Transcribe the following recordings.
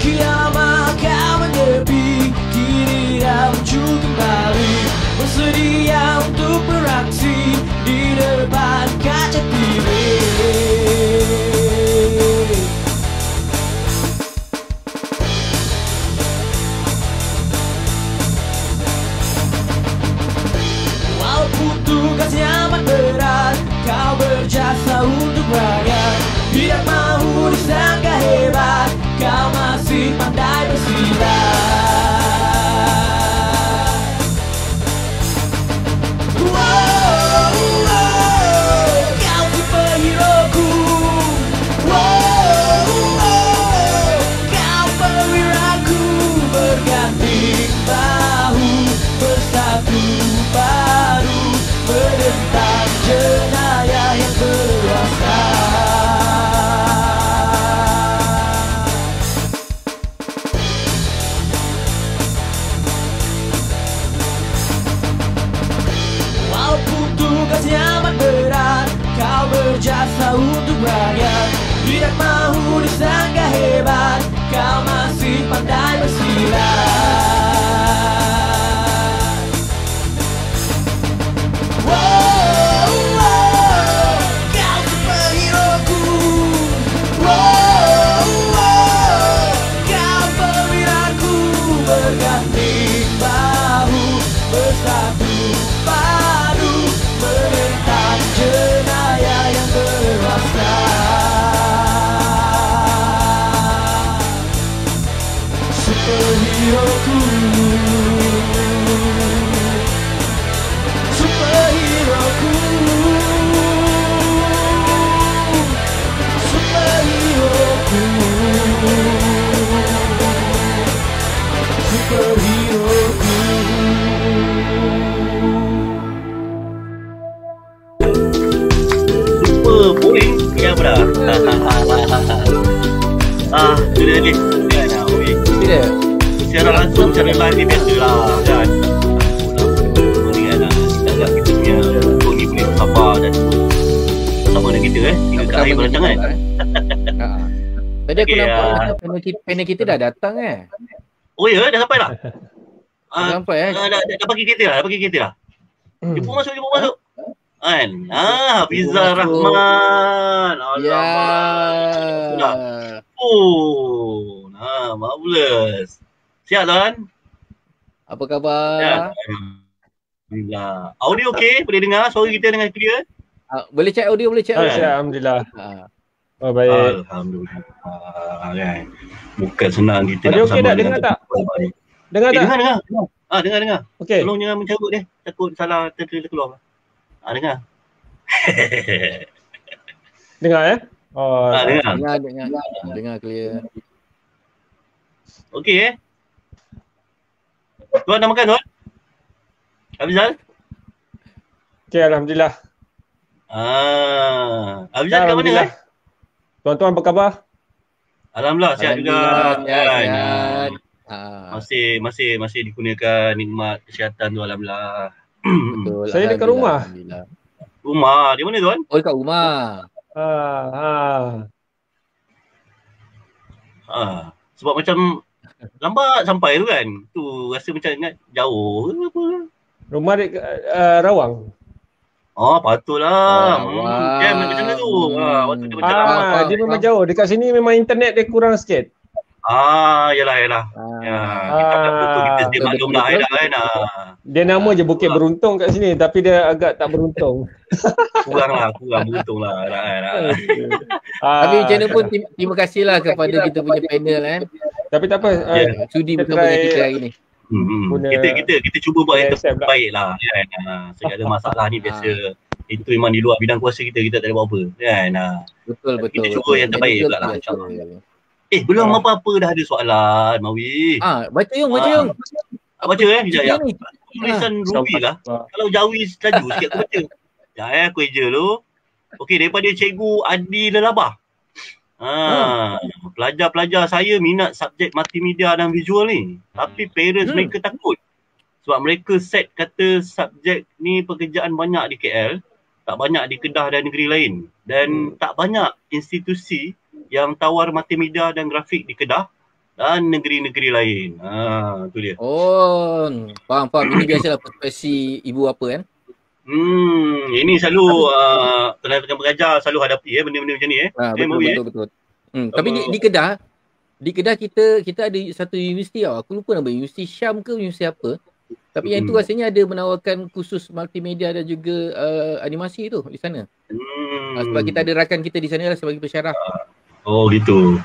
Kiamat kau menepi, kini dah muncul kembali, bersedia untuk beraksi di depan kaca TV. Walaupun tugasnya amat berat, kau berjasa untuk rakyat. Tidak mau disangka hebat, kau masih pandai bersilat. Wow, wow, kau superhero-ku. Wow, wow, kau perwiraku. Berganti bahu, bersatu padu, menentang jenayah yang berkuasa. Tugasnya amat berat, kau berjasa untuk rakyat. Tidak mau disangka hebat, kau masih pandai bersilat. Wow, wow, kau superhero-ku. Wow, wow, kau perwiraku. Berganti bahu, bersatu padu, menentang jenayah yang berkuasa. Superhero-ku, superhero-ku, superhero-ku, superhero-ku. Boring ya bro. Sudah ni. Tidak. Secara langsung, secara live ni biasa lah kan. Mendingan lah. Agak kita punya Tony boleh sabar dan sama dengan kita hingga ke akhir perancangan. Tadi aku nampak panel kita dah datang Oh ya, dah sampai dah? Sampai Dah bagi kereta dah, Jemput masuk. Kan? Hafizah Rahman. Ya. Oh, marvelous. Siap tuan? Apa khabar? Ya. Alhamdulillah. Audio okey? Boleh dengar suara kita dengan clear? Boleh check audio, boleh check audio. Alhamdulillah. Oh baik. Alhamdulillah. Kan. Bukan senang kita audio nak okey sama tak? Dengar tak? Dengar tak? Dengar. Dengar. Okey. Tolong jangan mencarut dia. Takut salah terkeluar. Dengar. Dengar Oh. Dengar clear. Okey Tuan dah makan tuan? Hafizal? Okey, alhamdulillah. Hafizal kat mana Tuan-tuan apa khabar? Alhamdulillah sihat juga. Sihat. Masih dikurniakan nikmat kesihatan tu alhamdulillah. Betul. Saya dekat rumah. Rumah di mana tuan? Oh, dekat rumah. Sebab macam lambat sampai tu kan. Tu rasa macam ingat jauh ke apa. Rumah dekat Rawang. Patutlah. Jam macam mana tu? Waktu dia macam lambat. Dia memang jauh. Dekat sini memang internet dia kurang sikit. Yalah. Kita tak betul kita dia maklum lah kan. Dia nama je Bukit Beruntung kat sini tapi dia agak tak beruntung. Kurang beruntung lah. Tapi macam mana pun terima kasihlah kepada kita punya panel Tapi tak apa. Sudi bersama dengan kita hari ni. Kita cuba buat yang terbaik lah kan. Segala masalah ni biasa itu memang di luar bidang kuasa kita tak ada buat apa kan. Betul. Kita cuba yang terbaik pula lah insyaAllah. Belum apa-apa dah ada soalan Mawi. Baca yung. Baca sekejap. Tulisan Ruby lah. Kalau Jawi laju sikit aku baca. Sekejap aku eja dulu. Okey, daripada Cikgu Adi Lelabah. Pelajar-pelajar saya minat subjek multimedia dan visual ni. Tapi parents mereka takut. Sebab mereka set kata subjek ni pekerjaan banyak di KL. Tak banyak di Kedah dan negeri lain. Dan tak banyak institusi yang tawar multimedia dan grafik di Kedah dan negeri-negeri lain. Tu dia. Oh, faham. Ini biasalah perspektif ibu bapa kan. Ini selalu tenaga pengajar selalu hadapi benda-benda macam ni Betul. Tapi di Kedah kita ada satu universiti tau. Aku lupa nama, Universiti Syam ke universiti apa. Tapi yang itu rasanya ada menawarkan kursus multimedia dan juga animasi tu di sana. Sebab kita ada rakan kita di sana lah sebagai pensyarah. Oh gitu.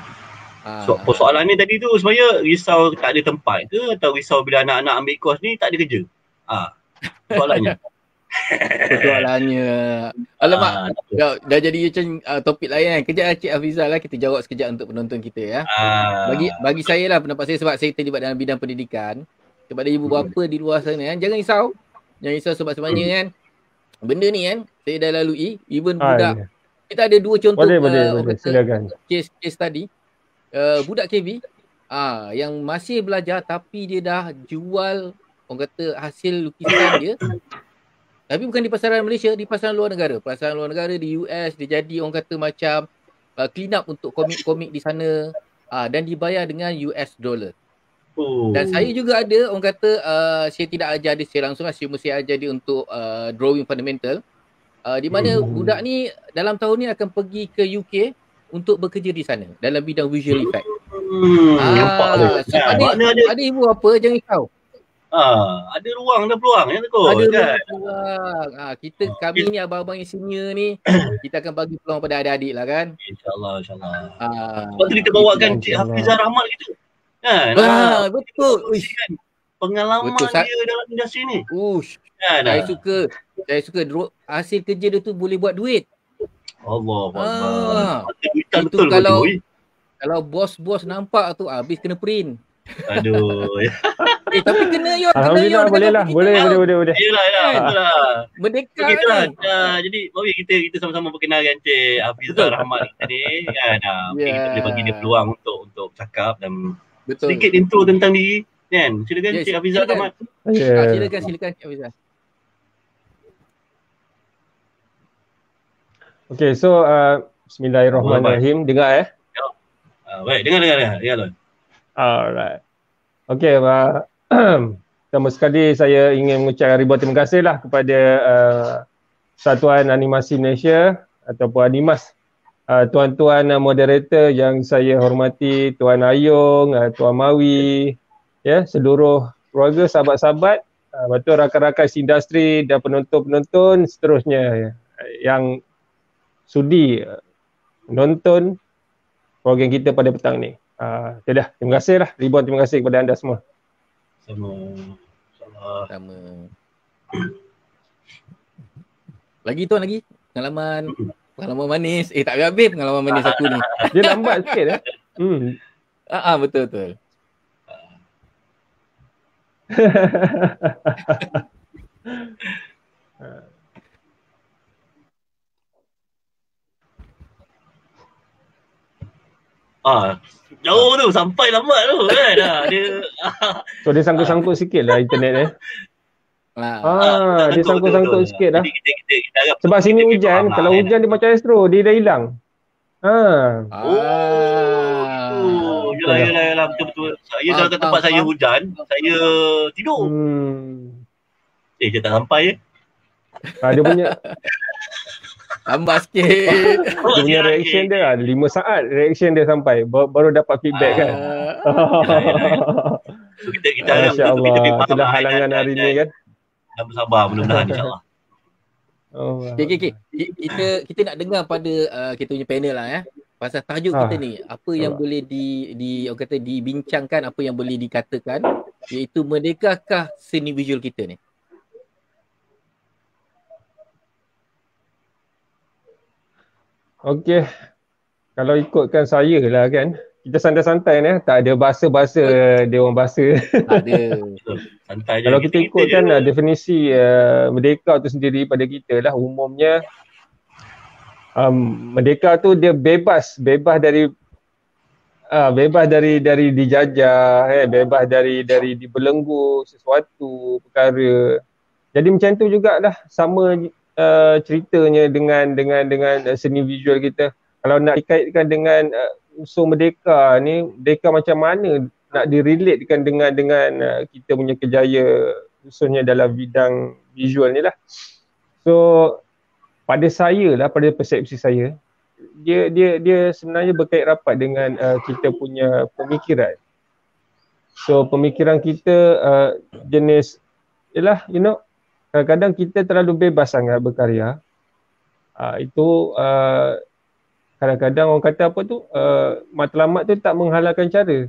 Persoalan ni tadi tu sebenarnya risau tak ada tempat ke atau risau bila anak-anak ambil kos ni tak ada kerja? Soalannya. Alamak, dah jadi macam topik lain kan. Kejap Cik Hafizah lah, kita jawab sekejap untuk penonton kita ya. Bagi saya lah pendapat saya, sebab saya terlibat dalam bidang pendidikan. Kepada ibu bapa di luar sana kan, jangan risau sebab sebenarnya kan benda ni kan saya dah lalui. Even budak, kita ada dua contoh case tadi. Budak KB yang masih belajar tapi dia dah jual orang kata hasil lukisan dia. Tapi bukan di pasaran Malaysia, di pasaran luar negara. Pasaran luar negara di US, dia jadi orang kata macam clean up untuk komik-komik di sana dan dibayar dengan US dollar. Dan saya juga ada orang kata saya tidak ajar dia secara langsung, saya ajar dia untuk drawing fundamental. Di mana budak ni dalam tahun ni akan pergi ke UK untuk bekerja di sana dalam bidang visual effect. So ada ibu apa jangan risau. Ada ruang dan peluang ya takut. Ada ruang. Kami ni abang-abang yang senior ni kita akan bagi peluang pada adik-adik lah kan. InsyaAllah. Sebab tu kita bawakan Cik Hafizah Rahmat gitu. Kan? Betul. Pengalaman dia dalam industri ni. Saya suka hasil kerja dia tu boleh buat duit. Allah. Itu kalau bos-bos nampak tu habis kena print. Aduh. Tapi kena Alhamdulillah boleh. Yelah. Merdeka kan. Jadi Bawi kita sama-sama perkenalkan Cik Hafizah Rahmat ni kan. Kita boleh bagi dia peluang untuk cakap dan sedikit intro tentang diri kan. Silakan Cik Hafizah Rahmat. Silakan Cik Hafizah. Okay, so Bismillahirrahmanirrahim. Dengar Baik, dengar. Alright. Okay, pertama sekali saya ingin mengucapkan ribuan terima kasih lah kepada Satuan Animasi Malaysia ataupun Animas, tuan-tuan moderator yang saya hormati, Tuan Ayung, Tuan Mawi, seluruh keluarga, sahabat-sahabat, betul rakan-rakan industri dan penonton-penonton seterusnya yang sudi menonton program kita pada petang ni. Terima kasih lah. Ribuan terima kasih kepada anda semua. Sama. Lagi pengalaman manis. Tak habis pengalaman manis aku ni. Dia lambat sikit betul. Jauh tu, sampai lambat tu kan. So dia sangkut-sangkut sikit lah internet ni. Dia sangkut-sangkut sikit lah. Sebab sini hujan, kalau hujan dia macam astro, dia dah hilang. Yalah, betul-betul. Saya dalam tempat saya hujan, saya tidur. Dia tak sampai dia punya lambat sikit. Dia punya reaction dia 5 saat reaction dia sampai baru dapat feedback kan. So kita harap Masya-Allah, itulah halangan hari ni kan. Dan bersabar mudah-mudahan insya-Allah. Okay. Kita nak dengar pada kita punya panel lah pasal tajuk kita ni, apa yang boleh orang kata dibincangkan, apa yang boleh dikatakan, iaitu merdekakah seni visual kita ni. Okey. Kalau ikutkan saya lah kan, kita santai-santai ni, tak ada bahasa-bahasa dia orang bahasa. Tak ada. Santai je. Kalau kita ikutkan definisi merdeka tu sendiri pada kita lah, umumnya merdeka tu dia bebas dari dijajah, bebas dari dibelenggu sesuatu perkara. Jadi macam tu jugalah sama ceritanya dengan seni visual kita. Kalau nak dikaitkan dengan unsur Merdeka ni, Merdeka macam mana nak direlatekan dengan kita punya kejaya khususnya dalam bidang visual ni lah. So pada saya lah, pada persepsi saya, dia sebenarnya berkait rapat dengan kita punya pemikiran. So pemikiran kita jenis ialah kadang-kadang kita terlalu bebas sangat berkarya. Itu kadang-kadang orang kata apa tu, matlamat tu tak menghalalkan cara.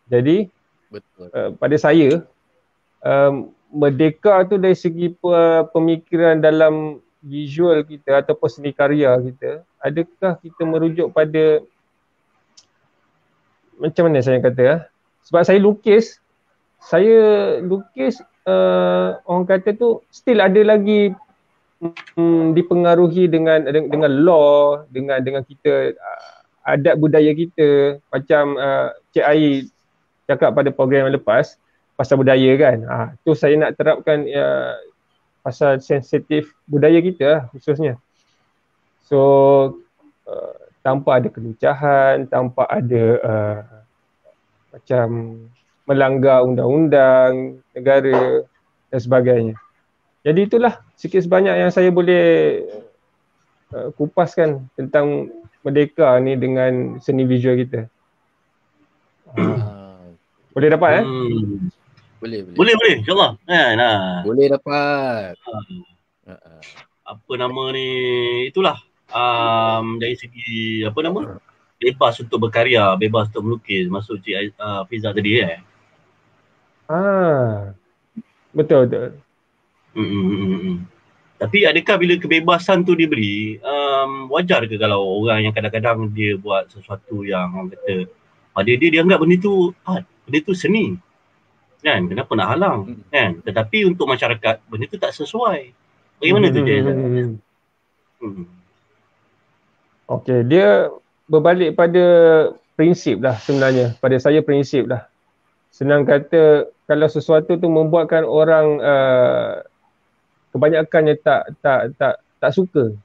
Jadi betul. Pada saya merdeka tu dari segi pemikiran dalam visual kita ataupun seni karya kita, adakah kita merujuk pada macam mana saya kata sebab saya lukis orang kata tu still ada lagi dipengaruhi dengan law, dengan kita adat budaya kita. Macam Cik Ai cakap pada program yang lepas pasal budaya kan, tu saya nak terapkan pasal sensitif budaya kita khususnya. So tanpa ada keluncahan, tanpa ada macam melanggar undang-undang negara dan sebagainya. Jadi itulah sikit sebanyak yang saya boleh kupaskan tentang Merdeka ni dengan seni visual kita. Boleh dapat Boleh insyaAllah. Boleh dapat. Apa nama ni, itulah dari segi bebas untuk berkarya, bebas untuk melukis, masuk Cik Fiza tadi Betul. Tapi adakah bila kebebasan tu diberi, wajar ke kalau orang yang kadang-kadang dia buat sesuatu yang orang kata pada dia anggap benda tu art, benda tu seni kan, kenapa nak halang kan, tetapi untuk masyarakat benda tu tak sesuai, bagaimana tu dia? Okey, dia berbalik pada prinsip lah sebenarnya. Pada saya prinsip lah. Senang kata, kalau sesuatu tu membuatkan orang kebanyakannya tak suka,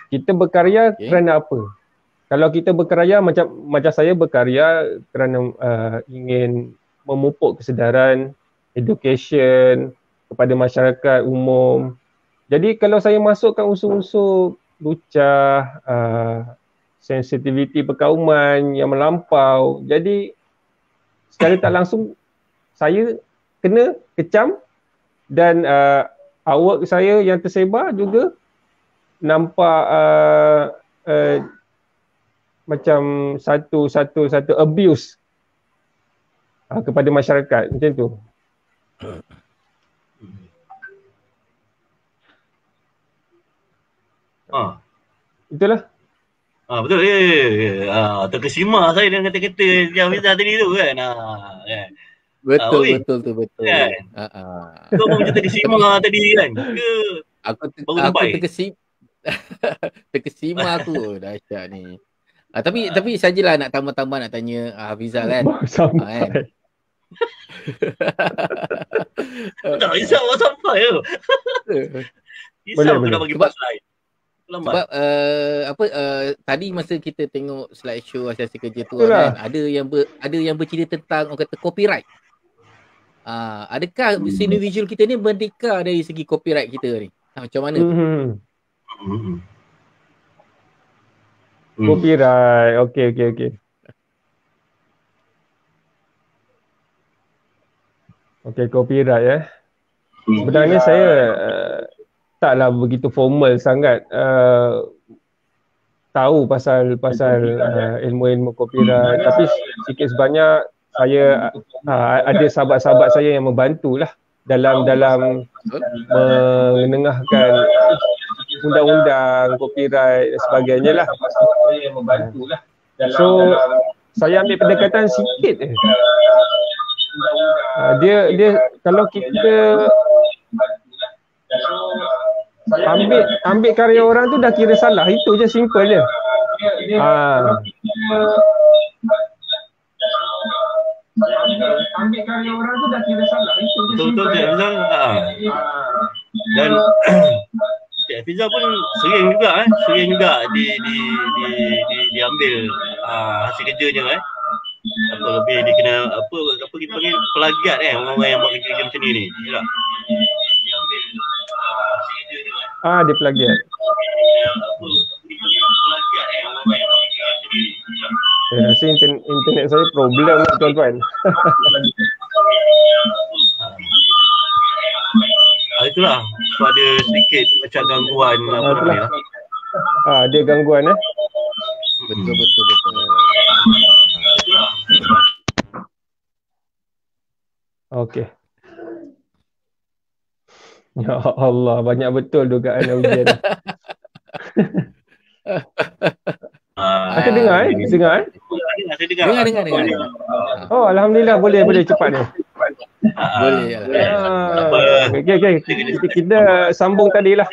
kita berkarya kerana apa? Kalau kita berkarya macam saya berkarya kerana ingin memupuk kesedaran, education kepada masyarakat umum. Jadi kalau saya masukkan unsur-unsur lucah, sensitiviti perkauman yang melampau, jadi secara tak langsung saya kena kecam dan artwork saya yang tersebar juga nampak macam satu abuse kepada masyarakat macam tu. Itulah. Betul. Terkesima saya dengan kata-kata yang Fiza tadi tu kan. Betul. Kan? Kau pun macam terkesima tadi kan. Ke aku terkesima aku dahsyat ni. Tapi sajalah nak tambah-tambah nak tanya Hafizal kan. Sampai. Tak risau sampai tu. Risau nak bagi pas lain. Sebab tadi masa kita tengok slideshow hasil kerja tu kan, ada yang bercerita tentang orang kata copyright. Adakah seni visual kita ni merdeka dari segi copyright kita ni? Macam mana tu? Copyright. Okey. Okey, copyright Sebenarnya saya taklah begitu formal sangat tahu pasal ilmu-ilmu copyright, tapi sikit sebanyak saya ada sahabat-sahabat saya yang membantulah dalam menengahkan undang-undang copyright dan sebagainya lah. So saya ambil pendekatan sikit dia kalau kita ambil karya orang tu dah kira salah, itu je, simple je. Ambil karya orang tu dah kira salah, itu je, simple je. Dan Cik Hafizah pun sering juga diambil hasil kerjanya atau lebih dia kena apa kita panggil pelagiat orang-orang yang buat kerja macam ni yalah. Diambil hasil kerjanya dia pelagiat. Saya rasa internet saya problem lah tuan-tuan. Itulah so ada sedikit macam gangguan apa ni lah. Ada gangguan Betul. Okey. Ya Allah, banyak betul dugaan ujian. Aku dengar Dengar. Oh, alhamdulillah boleh cepat ni. Boleh. Okey. Kita sambung tadilah.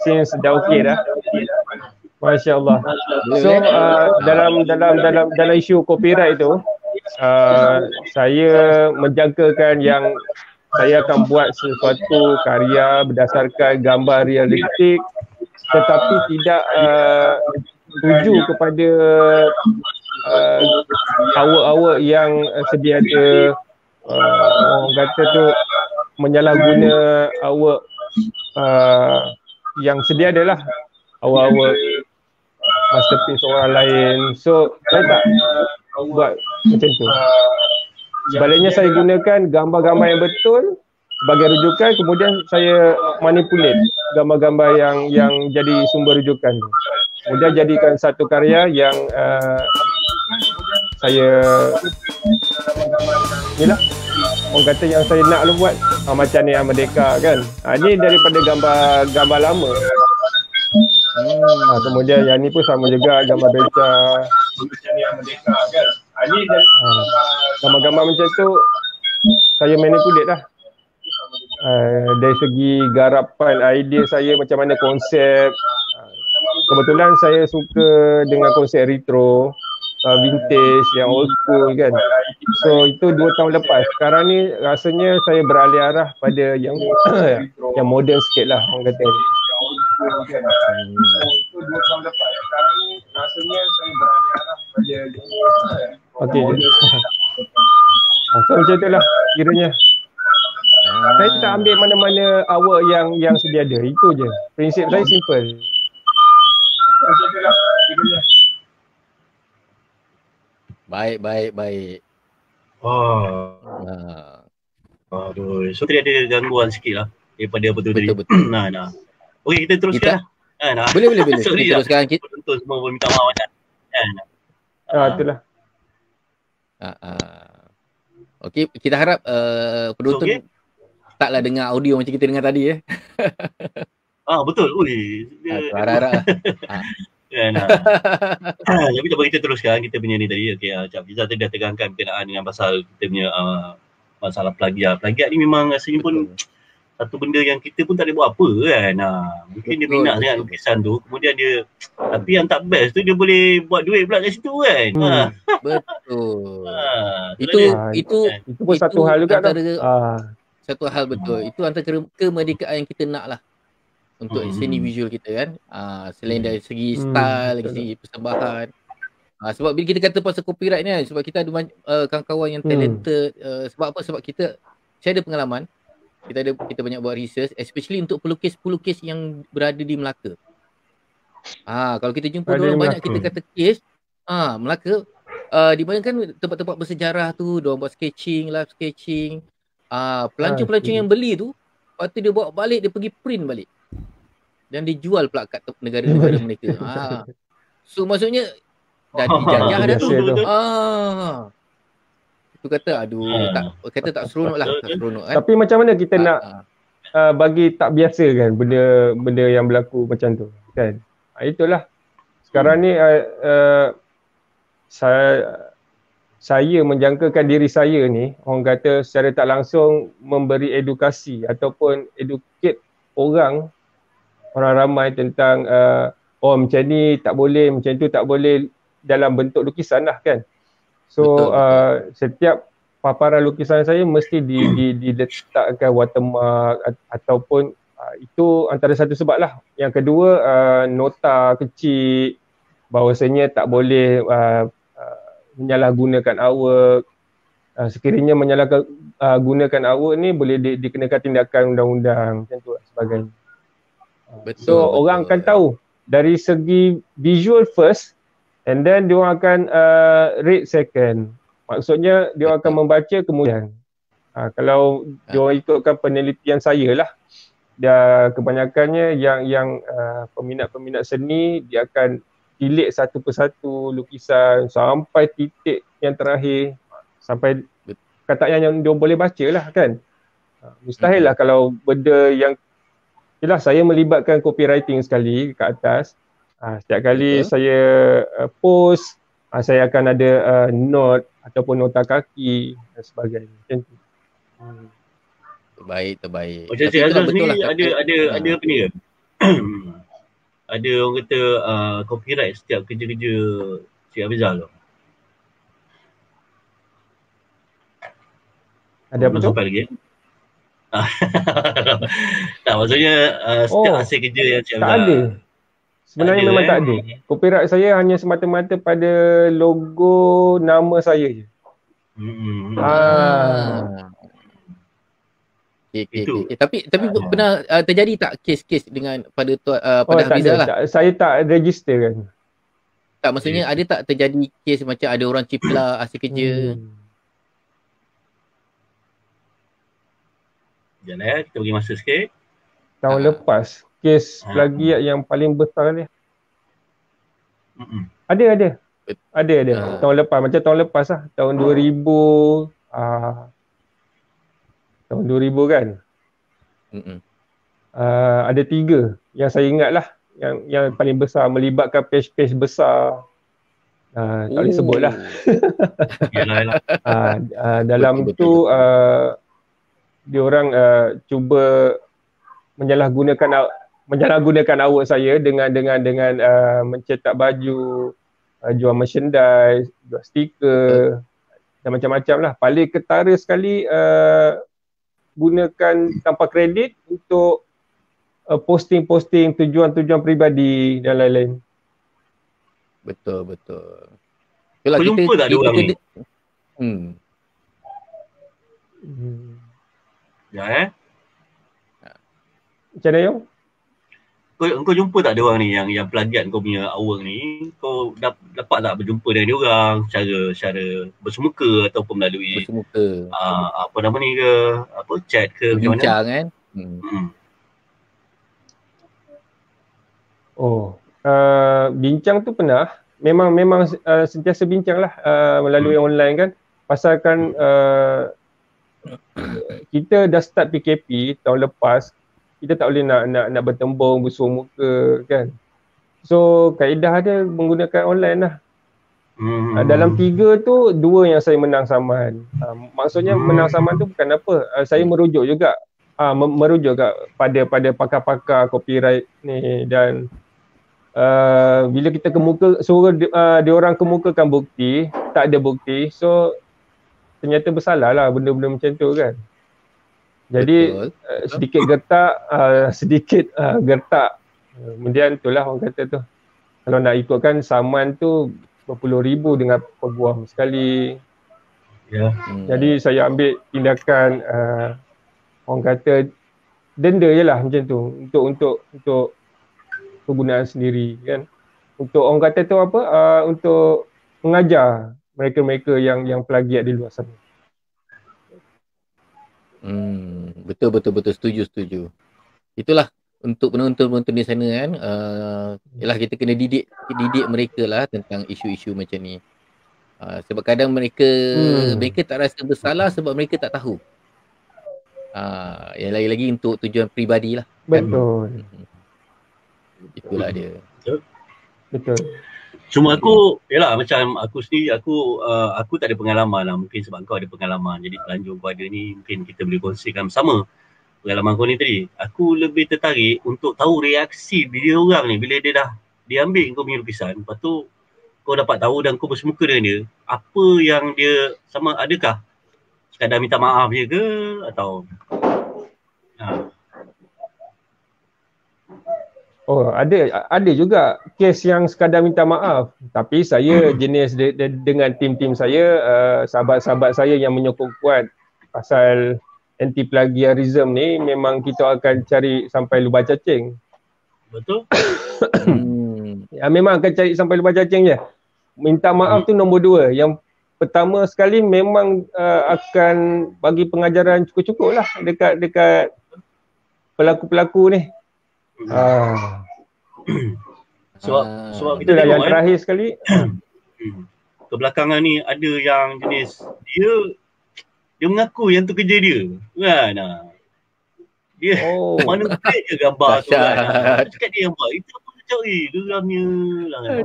Since dah okey dah. Masya-Allah. So dalam isu copyright tu saya menjangkakan yang saya akan buat sesuatu karya berdasarkan gambar realistik tetapi tidak tuju kepada awak-awak yang sedia ada orang kata tu menyalahguna awak yang sedia adalah awak-awak masterpiece orang lain. So saya tak buat macam tu. Sebaliknya saya gunakan gambar-gambar yang betul sebagai rujukan, kemudian saya manipulate gambar-gambar yang jadi sumber rujukan tu. Kemudian jadikan satu karya yang saya inilah orang kata yang saya nak buat macam ni Merdeka kan. Ni daripada gambar lama. Kemudian yang ni pun sama juga gambar beca. Gambar-gambar macam tu saya manipulate lah. Dari segi garapan, idea saya macam mana konsep. Kebetulan saya suka dengan konsep retro, vintage, yang old school kan. So itu 2 tahun lepas. Sekarang ni rasanya saya beralih arah pada yang yang modern sikit lah orang kata. Itu 2 tahun lepas. Sekarang ni rasanya saya beralih arah pada okey. So macam itulah kiranya. Saya tak ambil mana-mana awak yang sedia ada. Itu je. Prinsip saya simple. Baik. Aduh. So tadi ada gangguan sikit lah daripada apa tu tadi. Betul. Nah. Okey, kita teruskan lah. Boleh. Sorry kita teruskan. Penonton semua pun minta maaf kan. Itulah. Okey, kita harap penonton taklah dengar audio macam kita dengar tadi Betul. Harap-harap. Tapi tak apa, kita teruskan kita punya ni tadi. Okey, Cik Hafizah tadi dah tegangkan berkenaan dengan pasal kita punya masalah plagiat. Plagiat ni memang rasanya pun satu benda yang kita pun tak boleh buat apa kan. Mungkin dia minat sangat lukisan tu, kemudian dia tapi yang tak best tu dia boleh buat duit pula kat situ kan. Betul. Itu pun satu hal juga tu. Satu hal betul. Itu antara kemerdekaan yang kita nak lah untuk seni visual kita kan. Selain dari segi style, dari segi persembahan. Sebab bila kita kata pasal copyright ni kan, sebab kita ada kawan-kawan yang talented. Sebab apa? Sebab saya ada pengalaman. Kita banyak buat research, especially untuk pelukis-pelukis yang berada di Melaka. Kalau kita jumpa orang banyak kita kata kes Melaka, di mana kan tempat-tempat bersejarah tu, diorang buat sketching, live sketching. Pelancong-pelancong yang beli tu, lepas tu dia bawa balik, dia pergi print balik. Dan dijual pula kat negara-negara mereka. So maksudnya dah dijajah dah tu. Itu kata tak seronok lah, tak seronok kan. Tapi macam mana kita nak bagi tak biasa kan benda yang berlaku macam tu kan. Itulah. Sekarang ni saya menjangkakan diri saya ni, orang kata secara tak langsung memberi edukasi ataupun educate orang ramai tentang macam ni tak boleh, macam tu tak boleh dalam bentuk lukisan lah kan. So setiap paparan lukisan saya mesti diletakkan watermark ataupun Itu antara satu sebab lah. Yang kedua, nota kecil bahawasanya tak boleh menyalahgunakan artwork. Sekiranya menyalahgunakan artwork ni boleh dikenakan tindakan undang-undang macam tu sebagainya. So orang akan tahu dari segi visual first and then dia akan read second. Maksudnya dia akan membaca kemudian. Kalau dia ikutkan penelitian saya lah, dia kebanyakannya yang peminat-peminat seni dia akan tilik satu persatu lukisan sampai titik yang terakhir, sampai kataan yang dia boleh baca lah kan. Mustahil lah kalau benda yang, yelah saya melibatkan copywriting sekali kat atas. Setiap kali saya post, saya akan ada note ataupun nota kaki dan sebagainya. Macam tu. Terbaik. Macam Cik Azaz ni ada apa ni ke? Ada orang kata copyright setiap kerja-kerja Cik Hafizal tu. Ada apa tu? Sampai lagi. Tak, maksudnya setiap hasil kerja yang Cik Hafizal. Tak ada. Sebenarnya memang tak ada. Copyright saya hanya semata-mata pada logo nama saya je. Okay. Tapi pernah terjadi tak kes-kes dengan pada Hafizal lah? Saya tak register kan. Tak, maksudnya ada tak terjadi kes macam ada orang cipla hasil kerja? Jangan kita bagi masa sikit. Tahun lepas kes plagiat yang paling besar ni. Ada. Tahun lepas, macam tahun lepas lah, tahun 2000 tahun 2000 kan. Ada 3 yang saya ingat lah, yang paling besar, melibatkan page-page besar. Tak boleh sebut lah. Dalam tu diorang cuba menyalahgunakan artwork saya dengan mencetak baju, jual merchandise, jual stiker dan macam-macam lah. Paling ketara sekali gunakan tanpa kredit untuk posting-posting tujuan-tujuan peribadi dan lain-lain. Betul. Kau jumpa tak ada orang ni? Ya Macam mana Yong? Kau jumpa tak ada orang ni yang plagiat kau punya artwork ni? Kau dapat tak berjumpa dengan dia orang secara bersemuka ataupun melalui apa nama ni ke, apa chat ke, macam mana? Bincang kan? Bincang tu pernah. Memang sentiasa bincang lah melalui online kan. Pasalkan kita dah start PKP tahun lepas, kita tak boleh nak bertembung bersua muka kan. So kaedah dia menggunakan online lah. Dalam 3 tu 2 yang saya menang saman. Maksudnya menang saman tu bukan apa, saya merujuk juga pada pakar-pakar copyright ni. Dan bila kita suruh diorang kemukakan bukti, tak ada bukti, so ternyata bersalah lah benda-benda macam tu kan. Jadi sedikit gertak, kemudian itulah orang kata tu, kalau nak ikutkan saman tu berpuluh ribu dengan peguam sekali. Jadi saya ambil tindakan orang kata denda je lah macam tu, untuk penggunaan sendiri kan. Untuk orang kata tu apa, untuk mengajar mereka-mereka yang plagiat di luar sana. Betul, setuju. Itulah untuk penonton-penonton di sana kan, ialah kita kena didik mereka lah tentang isu-isu macam ni. Sebab kadang mereka tak rasa bersalah sebab mereka tak tahu. Yang lagi-lagi untuk tujuan peribadi lah. Betul. Itulah dia. Betul. Cuma aku, yalah macam aku sendiri, aku tak ada pengalaman lah. Mungkin sebab kau ada pengalaman. Jadi pelanjur kau ada ni, mungkin kita boleh kongsikan bersama pengalaman kau ni tadi. Aku lebih tertarik untuk tahu reaksi dia orang ni bila dia ambil kau punya lukisan. Lepas tu kau dapat tahu dan kau bersemuka dengan dia. Apa yang dia sama, adakah sekadar minta maaf je ke atau Oh, ada juga kes yang sekadar minta maaf. Tapi saya jenis dengan tim-tim saya, sahabat-sahabat saya yang menyokong kuat pasal anti plagiarism ni, memang kita akan cari sampai lubang cacing. Betul? Ya, memang akan cari sampai lubang cacing je. Minta maaf tu nombor 2. Yang pertama sekali memang akan bagi pengajaran cukup-cukup lah dekat pelaku-pelaku ni. Sebab kita itulah tengok yang terakhir sekali. Kebelakangan ni ada yang jenis dia mengaku yang tu kerja dia kan. Dia mana boleh je gambar tu kan. Cakap dia yang buat itu apa cari geramnya lah kan.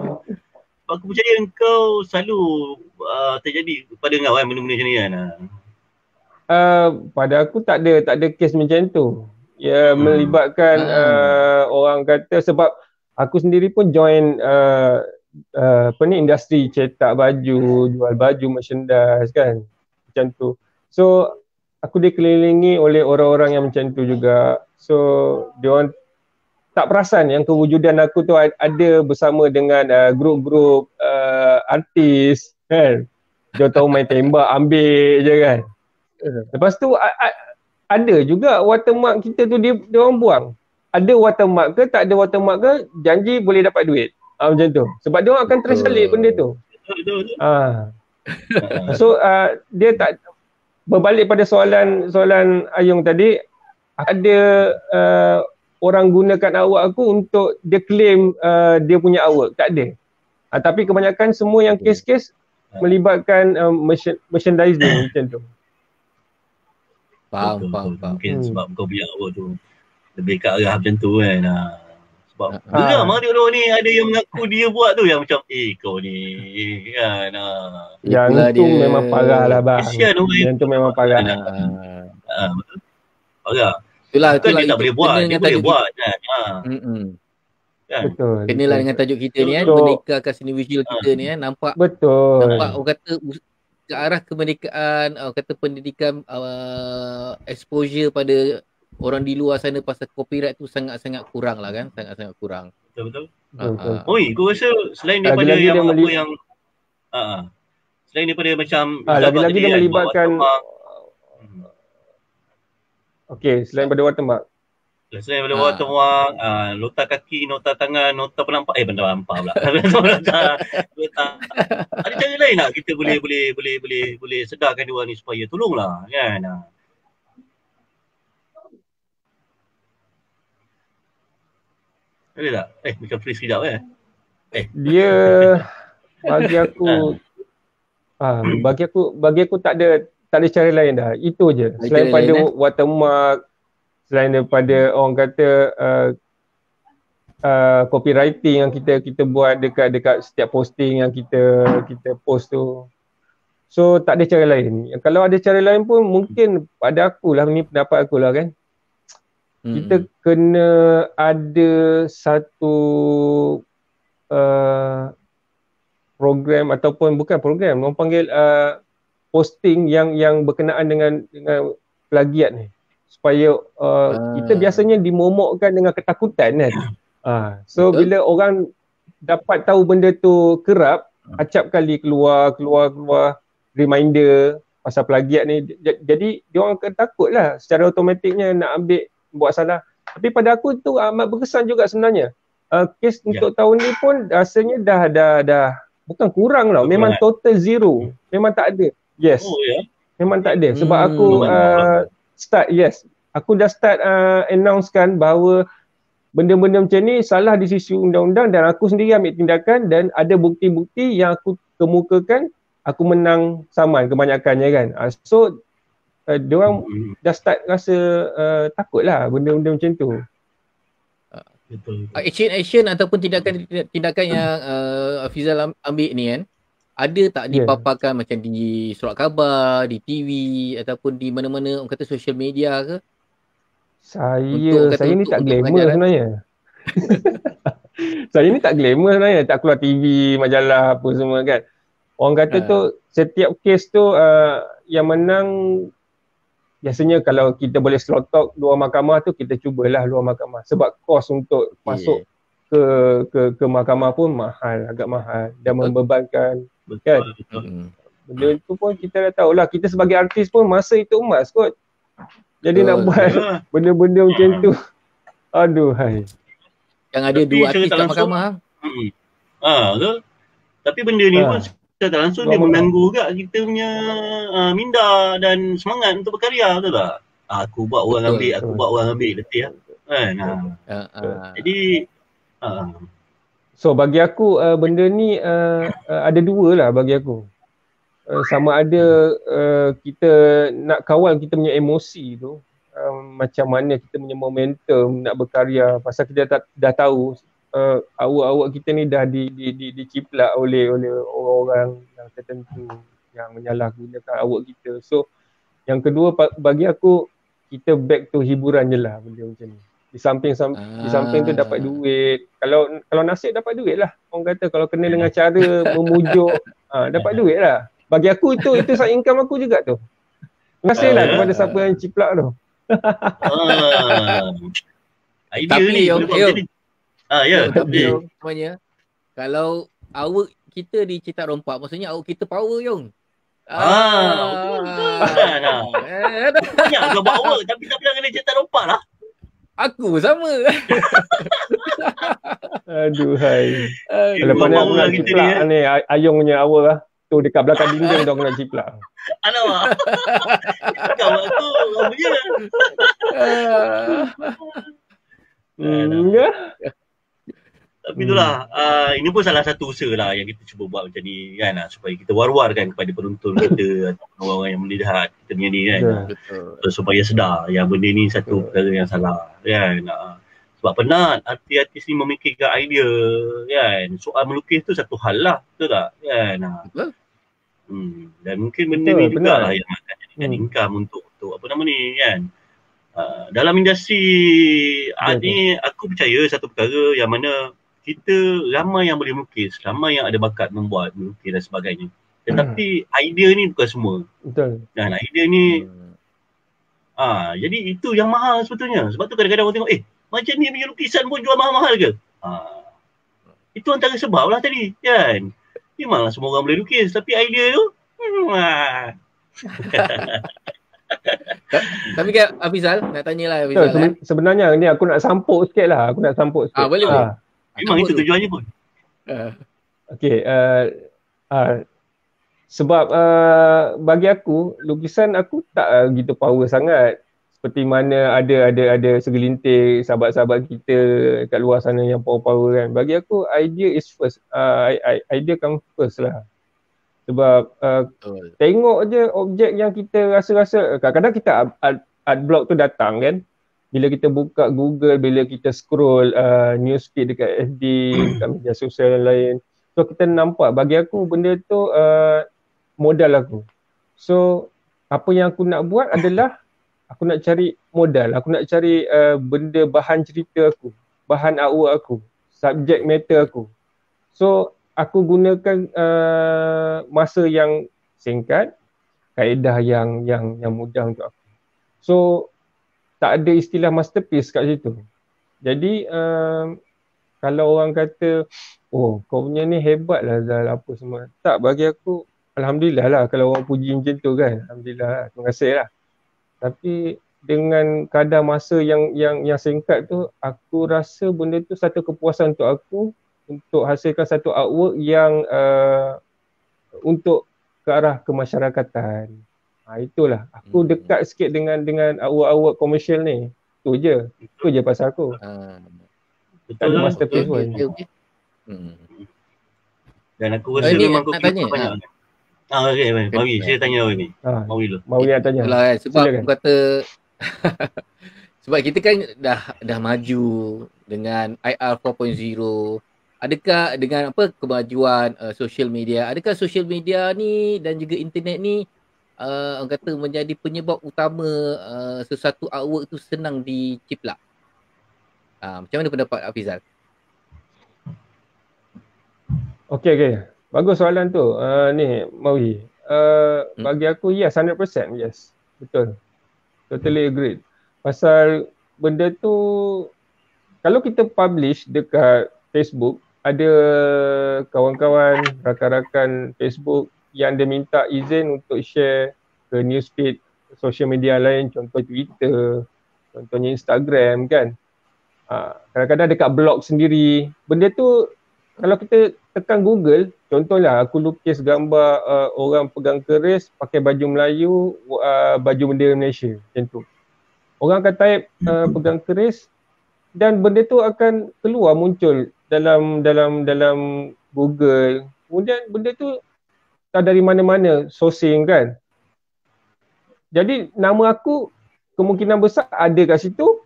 Sebab aku percaya engkau selalu terjadi pada engkau kan benda-benda macam ni kan. Pada aku tak ada kes macam tu. Ya, melibatkan orang kata, sebab aku sendiri pun join industri cetak baju, jual baju, merchandise kan, macam tu. So aku dikelilingi oleh orang-orang yang macam tu juga. So diorang tak perasan yang kewujudan aku tu ada bersama dengan grup-grup artis kan. Dia tahu main tembak ambil je kan. Lepas tu ada juga watermark kita tu dia orang buang. Ada watermark ke tak ada watermark ke, janji boleh dapat duit. Macam tu. Sebab dia orang akan terselit benda tu. So dia tak berbalik pada soalan Ayung tadi, ada orang gunakan artwork aku untuk dia claim dia punya artwork. Tak ada. Tapi kebanyakan semua yang kes-kes melibatkan merchandising macam tu. Faham. Mungkin sebab kau punya awak tu lebih ke arah macam tu kan. Sebab geram dia orang ni ada yang mengaku dia buat tu yang macam kau ni kan. Yang tu memang parah lah bang. Yang tu memang parah. Betul. Parah. Itulah dia tak boleh buat, dia boleh buat kan. Kan? Betul. Kenalah dengan tajuk kita ni kan, merdekakan seni visual kita ni kan, nampak. Betul. Nampak orang kata ke arah kemerdekaan, kata pendidikan, exposure pada orang di luar sana pasal copyright tu sangat-sangat kurang lah kan, sangat-sangat kurang. Betul. Oi, aku rasa selain daripada selain daripada macam lagi-lagi dia melibatkan selain pada watermark. Selain daripada watermark, nota kaki, nota tangan, nota penampak, penampak pula. Ada cara lain tak kita boleh sedarkan dia orang ni supaya tolonglah kan. Ada tak? Macam freeze sekejap Dia bagi aku tak ada cara lain dah. Itu je. Selain pada watermark, selain daripada orang kata copywriting yang kita buat dekat setiap posting yang kita post tu. So tak ada cara lain. Kalau ada cara lain pun mungkin pada akulah, ni pendapat akulah kan. Kita kena ada satu program ataupun bukan program, orang panggil posting yang berkenaan dengan plagiat ni. Supaya kita biasanya dimomokkan dengan ketakutan kan. So bila orang dapat tahu benda tu kerap, acap kali keluar reminder pasal plagiat ni, jadi dia orang akan takut lah secara automatiknya nak buat salah. Tapi pada aku tu amat berkesan juga sebenarnya. Kes untuk tahun ni pun rasanya dah bukan kurang lah, memang total zero, memang tak ada. Yes. Memang tak ada sebab aku aku dah start announcekan bahawa benda-benda macam ni salah di sisi undang-undang, dan aku sendiri ambil tindakan dan ada bukti-bukti yang aku kemukakan, aku menang saman kebanyakannya kan. So diorang dah start rasa takut lah benda-benda macam tu. Action ataupun tindakan yang Afizal ambil ni kan, ada tak dipaparkan macam di surat khabar, di TV ataupun di mana-mana orang kata social media ke? Saya ni tak glamour sebenarnya. Saya ni tak glamour sebenarnya, tak keluar TV, majalah apa semua kan. Orang kata tu setiap kes tu yang menang biasanya kalau kita boleh slot talk luar mahkamah tu, kita cubalah luar mahkamah sebab kos untuk masuk ke mahkamah pun mahal, agak mahal dan membebankan kan. Benda tu pun kita dah tahulah, kita sebagai artis pun masa itu emas kot. Jadi nak buat benda-benda macam tu, aduh hai. Yang ada dua artis kat mahkamah. Betul. Tapi benda ni pun secara tak langsung dia mengganggu juga kita punya minda dan semangat untuk berkarya, betul tak? Aku buat orang ambil, aku buat orang ambil, letih lah. Kan? Jadi so bagi aku benda ni ada dua lah bagi aku. Sama ada kita nak kawal kita punya emosi tu, macam mana kita punya momentum nak berkarya, pasal kita dah tahu awak-awak kita ni dah diciplak oleh orang-orang yang tertentu yang menyalahgunakan awak kita. So yang kedua bagi aku, kita back to hiburan je lah benda macam ni. Di samping tu dapat duit. Kalau nasib dapat duit lah. Orang kata kalau kena dengan cara memujuk, dapat duit lah. Bagi aku itu side income aku juga tu. Terima kasih lah kepada siapa yang ciplak tu. Idea ni tapi semuanya kalau awak kita dicetak rompak, maksudnya awak kita power Yong. Banyak kau buat awak tapi tak pernah kena cetak rompak lah. Aku sama. Aduh hai. Lepas ni aku nak ciplak ni Ayong punya awal lah. Tu dekat belakang dinding tu aku nak ciplak. Alamak. Kau aku punya. Tapi itulah, ini pun salah satu usaha lah yang kita cuba buat macam ni kan, supaya kita war-warkan kepada penonton kita atau orang-orang yang melihat kita punya ni kan. Supaya sedar yang benda ni satu perkara yang salah kan. Sebab penat artis-artis ni memikirkan idea kan. Soal melukis tu satu hal lah, betul tak kan. Dan mungkin benda ni juga lah yang akan jadikan income untuk apa nama ni kan. Dalam industri art ni aku percaya satu perkara yang mana kita ramai yang boleh melukis, ramai yang ada bakat membuat melukis dan sebagainya. Tetapi idea ni bukan semua. Betul. Dan idea ni jadi itu yang mahal sebetulnya. Sebab tu kadang-kadang orang tengok macam ni punya lukisan pun jual mahal-mahal ke? Itu antara sebab lah tadi kan. Memanglah semua orang boleh lukis tapi idea tu Tapi kan Hafizal nak tanyalah Hafizal. Sebenarnya ni aku nak sampuk sikit lah. Boleh. Memang itu tujuannya pun. Okey, sebab bagi aku lukisan aku tak gitu power sangat. Seperti mana ada segelintir sahabat-sahabat kita kat luar sana yang power kan. Bagi aku idea is first. Idea come first lah. Sebab tengok je objek yang kita rasa-rasa, kadang-kadang kita art block tu datang kan. Bila kita buka Google, bila kita scroll newsfeed dekat FB, dekat media sosial yang lain. So kita nampak, bagi aku benda tu modal aku. So apa yang aku nak buat adalah aku nak cari modal, aku nak cari benda bahan cerita aku, bahan artwork aku, subject matter aku. So aku gunakan masa yang singkat, kaedah yang mudah untuk aku. So tak ada istilah masterpiece kat situ. Jadi kalau orang kata, oh kau punya ni hebat lah Zal apa semua. Tak, bagi aku alhamdulillah lah kalau orang puji macam tu kan. Alhamdulillah lah, terima kasih lah. Tapi dengan kadar masa yang singkat tu, aku rasa benda tu satu kepuasan untuk aku untuk hasilkan satu artwork yang untuk ke arah kemasyarakatan. Itulah, aku dekat sikit dengan awak-awak komersial ni. Tu je pasal aku. Tak ada masterpiece pun. Dan aku rasa memang kau tanya banyak. Okey, mari saya tanya awak ni. Mawi nak tanya. Itulah, sebab aku kata sebab kita kan dah maju dengan IR 4.0. Adakah dengan kemajuan social media, adakah social media ni dan juga internet ni orang kata menjadi penyebab utama sesuatu artwork tu senang diciplak? Macam mana pendapat Hafizal? Okey. Bagus soalan tu. Ni Mawi. Bagi aku yes, 100% yes. Betul. Totally agree. Pasal benda tu kalau kita publish dekat Facebook, ada kawan-kawan, rakan-rakan Facebook yang dia minta izin untuk share ke newsfeed social media lain, contoh Twitter, contohnya Instagram kan. Kadang-kadang dekat blog sendiri. Benda tu kalau kita tekan Google, contohlah aku lukis gambar orang pegang keris pakai baju Melayu, baju bendera Malaysia, macam tu. Orang akan type pegang keris dan benda tu akan keluar muncul dalam Google. Kemudian benda tu tak dari mana-mana sourcing kan. Jadi nama aku kemungkinan besar ada kat situ,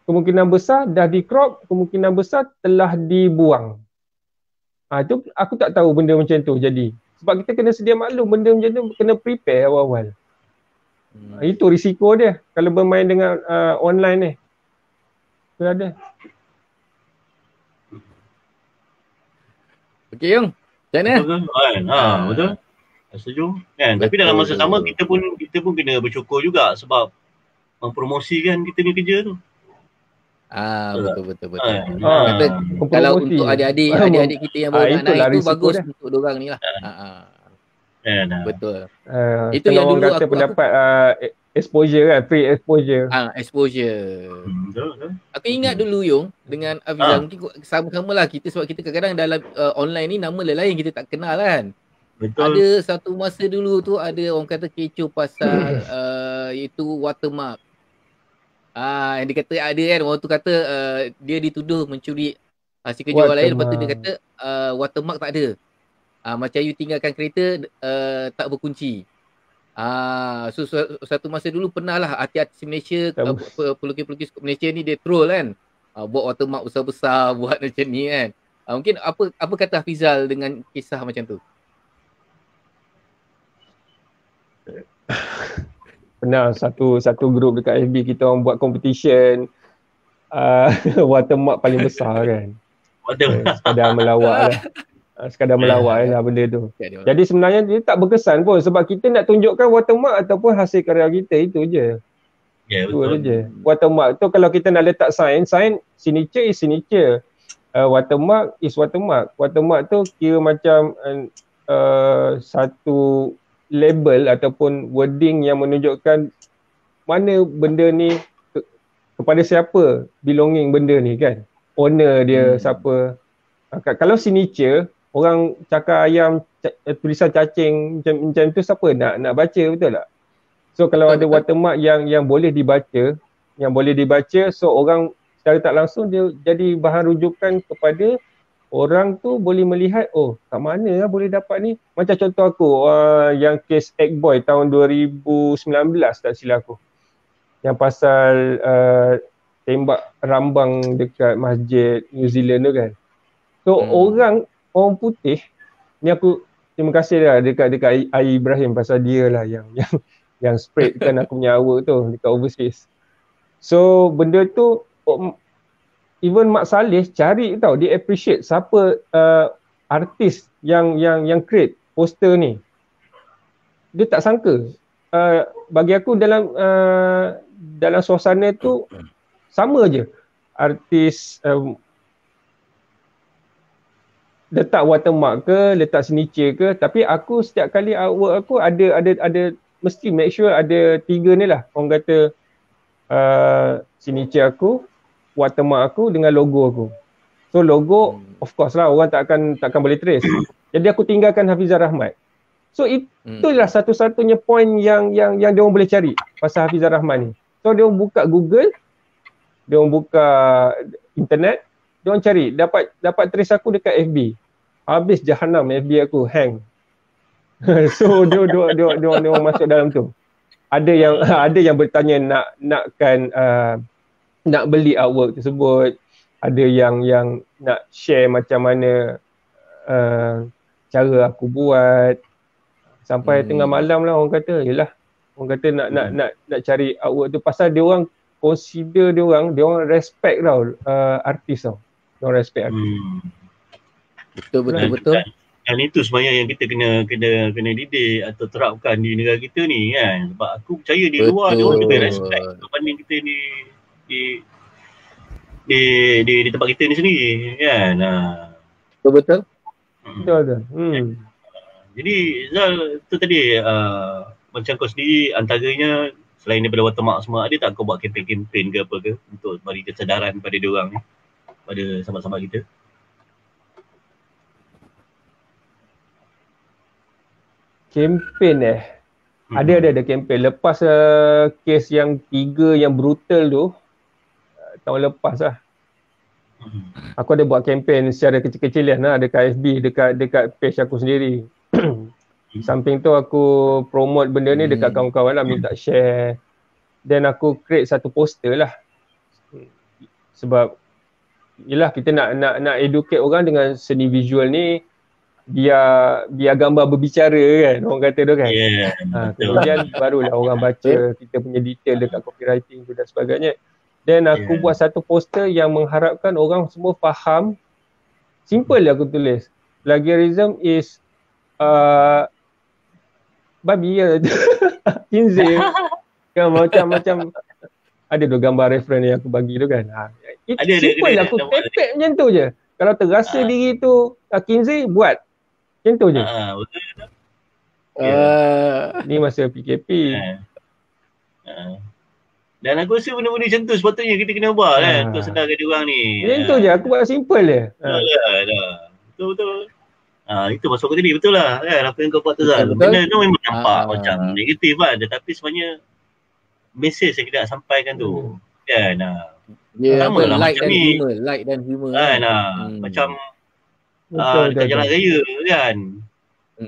kemungkinan besar dah di crop, kemungkinan besar telah dibuang. Tu aku tak tahu benda macam tu jadi. Sebab kita kena sedia maklum benda macam tu kena prepare awal-awal. Itu risiko dia kalau bermain dengan online ni. Itu ada. Okey Yung, macam mana? Betul. Betul. Setuju kan. Tapi dalam masa sama kita pun kena bersyukur juga sebab mempromosikan kita ni kerja tu. Betul. Kata, kalau untuk adik-adik kita yang baru nak naik tu bagus dah untuk diorang ni lah. Betul. Itu yang dulu kata aku pendapat exposure kan, free exposure. Exposure. Aku ingat dulu Yung dengan Afizal mungkin sama-sama lah kita sebab kita kadang-kadang dalam online ni nama lain kita tak kenal kan. Betul. Ada satu masa dulu tu ada orang kata kecoh pasal iaitu watermark. Yang dia kata ada kan orang tu kata dia dituduh mencuri hasil kerja orang lain, lepas tu dia kata watermark tak ada. Macam you tinggalkan kereta tak berkunci. So satu masa dulu pernah lah artis Malaysia, pelukis-pelukis Malaysia ni dia troll kan. Buat watermark besar-besar, buat macam ni kan. Mungkin apa kata Hafizal dengan kisah macam tu? Pernah satu grup dekat FB kita orang buat competition watermark paling besar kan. Sekadar melawak lah. Sekadar melawak lah benda tu. Jadi sebenarnya dia tak berkesan pun sebab kita nak tunjukkan watermark ataupun hasil karya kita, itu je. Itu je. Watermark tu kalau kita nak letak sign signature is signature. Watermark is watermark. Watermark tu kira macam satu label ataupun wording yang menunjukkan mana benda ni kepada siapa belonging benda ni kan. Owner dia siapa. Kalau signature, orang cakar ayam tulisan cacing macam tu siapa nak baca, betul tak? So kalau ada watermark yang boleh dibaca, so orang secara tak langsung dia jadi bahan rujukan kepada orang tu boleh melihat, kat mana lah boleh dapat ni. Macam contoh aku, yang kes Egg-Boy tahun 2019 tak silap aku. Yang pasal tembak rambang dekat masjid New Zealand tu kan. So orang putih, ni aku terima kasih lah dekat Ai Ibrahim pasal dia lah yang spread kan aku punya awak tu dekat overseas. So benda tu even Mak Saleh cari tau, dia appreciate siapa artis yang create poster ni. Dia tak sangka. Bagi aku dalam suasana tu sama je. Artis letak watermark ke, letak signature ke, tapi aku setiap kali artwork aku ada mesti make sure ada 3 ni lah. Orang kata signature aku, watermark aku dengan logo aku. So logo of course lah orang takkan boleh trace. Jadi aku tinggalkan Hafizal Rahmat. So itulah satu-satunya point yang dia orang boleh cari pasal Hafizal Rahmat ni. So dia orang buka Google, dia orang buka internet, dia orang cari dapat trace aku dekat FB. Habis jahanam FB aku hang. So dia orang masuk dalam tu. Ada yang bertanya nak beli artwork tersebut, ada yang nak share macam mana cara aku buat, sampai tengah malam lah orang kata, nak cari artwork tu pasal dia orang consider dia orang respect tau artis tau. Dia orang respect artis. Betul. Dan itu sebenarnya yang kita kena didik atau terapkan di negara kita ni kan. Sebab aku percaya di luar dia orang juga respect berbanding kita di tempat kita ni sendiri kan. Betul. Betul. Jadi Zal tu tadi macam kau sendiri antaranya selain daripada watermark semua, ada tak kau buat kempen-kempen ke apa ke untuk bagi kesedaran pada diorang ni, pada sahabat-sahabat kita? Kempen ada kempen. Lepas kes yang 3 yang brutal tu tahun lepas lah. Aku ada buat kempen secara kecil-kecilan lah dekat FB, dekat page aku sendiri. Samping tu aku promote benda ni dekat kawan-kawan lah, minta share. Dan aku create satu poster lah. Sebab yelah kita nak educate orang dengan seni visual ni, biar gambar berbicara kan, orang kata tu kan. Kemudian barulah orang baca kita punya detail dekat copywriting tu dan sebagainya. Dan aku buat satu poster yang mengharapkan orang semua faham. Simple lah aku tulis. Plagiarism is babi ya. Kinzir. Kan macam ada tu gambar reference yang aku bagi tu kan. Simple lah, aku tepek macam tu je. Kalau terasa diri tu kinzir, buat. Macam tu je. Betul. Ni masa PKP. Dan aku rasa benda-benda macam tu sepatutnya kita kena buat kan untuk sedarkan diorang ni. Macam tu je, aku buat simple je. Betul. Itu maksud aku tadi, betul lah kan apa yang kau buat tu Zal. Benda tu memang nampak macam negatif kan, tetapi sebenarnya mesej yang kita nak sampaikan tu kan. Sama lah macam ni. Like dan humor kan. Macam dekat jalan raya kan,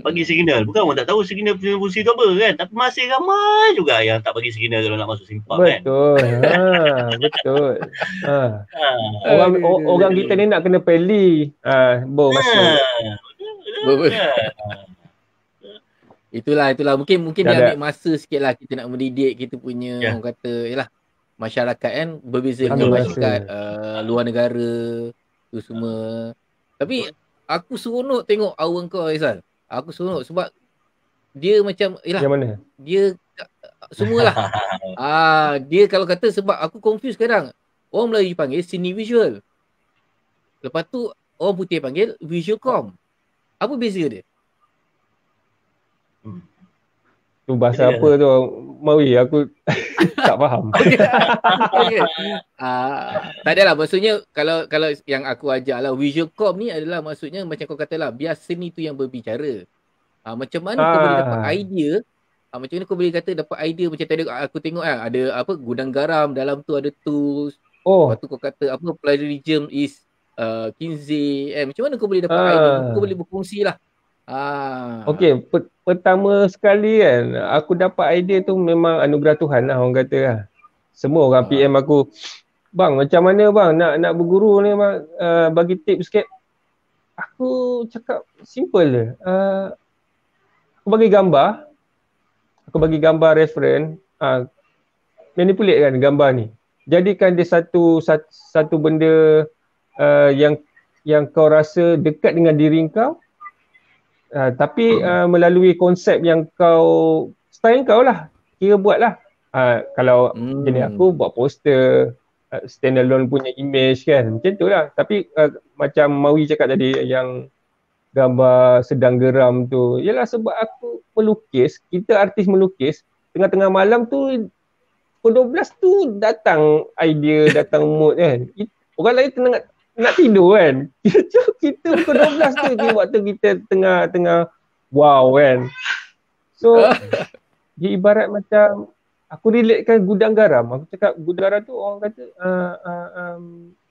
bagi signal. Bukan orang tak tahu signal punya fungsi tu apa kan, tapi masih ramai juga yang tak bagi signal kalau nak masuk simpak kan. Betul. Orang kita ni nak kena peli. Masuk. Itulah. Mungkin dia ambil masa sikit lah kita nak mendidik kita punya orang kata yalah masyarakat kan, berbeza dengan masyarakat luar negara tu semua. Tapi aku seronok tengok awal kau Aizal. Aku seronok sebab dia macam yalah. Yang mana? Dia semualah. Dia kalau kata, sebab aku confuse kadang. Orang Melayu panggil seni visual. Lepas tu orang putih panggil visual com. Apa beza dia? Tu bahasa apa tu? Mawi aku tak faham. Tak adalah, maksudnya kalau yang aku ajar lah, visual com ni adalah maksudnya macam kau katalah, biar seni tu yang berbicara. Macam mana kau boleh dapat idea? Macam mana kau boleh kata dapat idea? Macam tadi aku tengok kan, ada apa, gudang garam, dalam tu ada tools. Lepas tu kau kata apa, plagiarism is kinzir. Macam mana kau boleh dapat idea? Kau boleh berfungsi lah. Okey, pertama sekali kan, aku dapat idea tu memang anugerah Tuhan lah orang kata lah. Semua orang PM aku, bang macam mana bang nak berguru ni bang, bagi tips sikit. Aku cakap simple je. Aku bagi gambar reference, manipulate kan gambar ni. Jadikan dia satu benda yang kau rasa dekat dengan diri kau. Tapi melalui konsep yang style kau lah, kira buat lah. Kalau jenis aku buat poster, standalone punya image kan, macam tu lah. Tapi macam Mawi cakap tadi yang gambar sedang geram tu, yalah sebab aku melukis, kita artis melukis, tengah-tengah malam tu pukul 12 tu datang idea, datang mood kan. Orang lain nak tidur kan. Kita pukul 12 tu waktu kita tengah wow kan. So dia ibarat macam aku relatekan gudang garam. Aku cakap gudang garam tu orang kata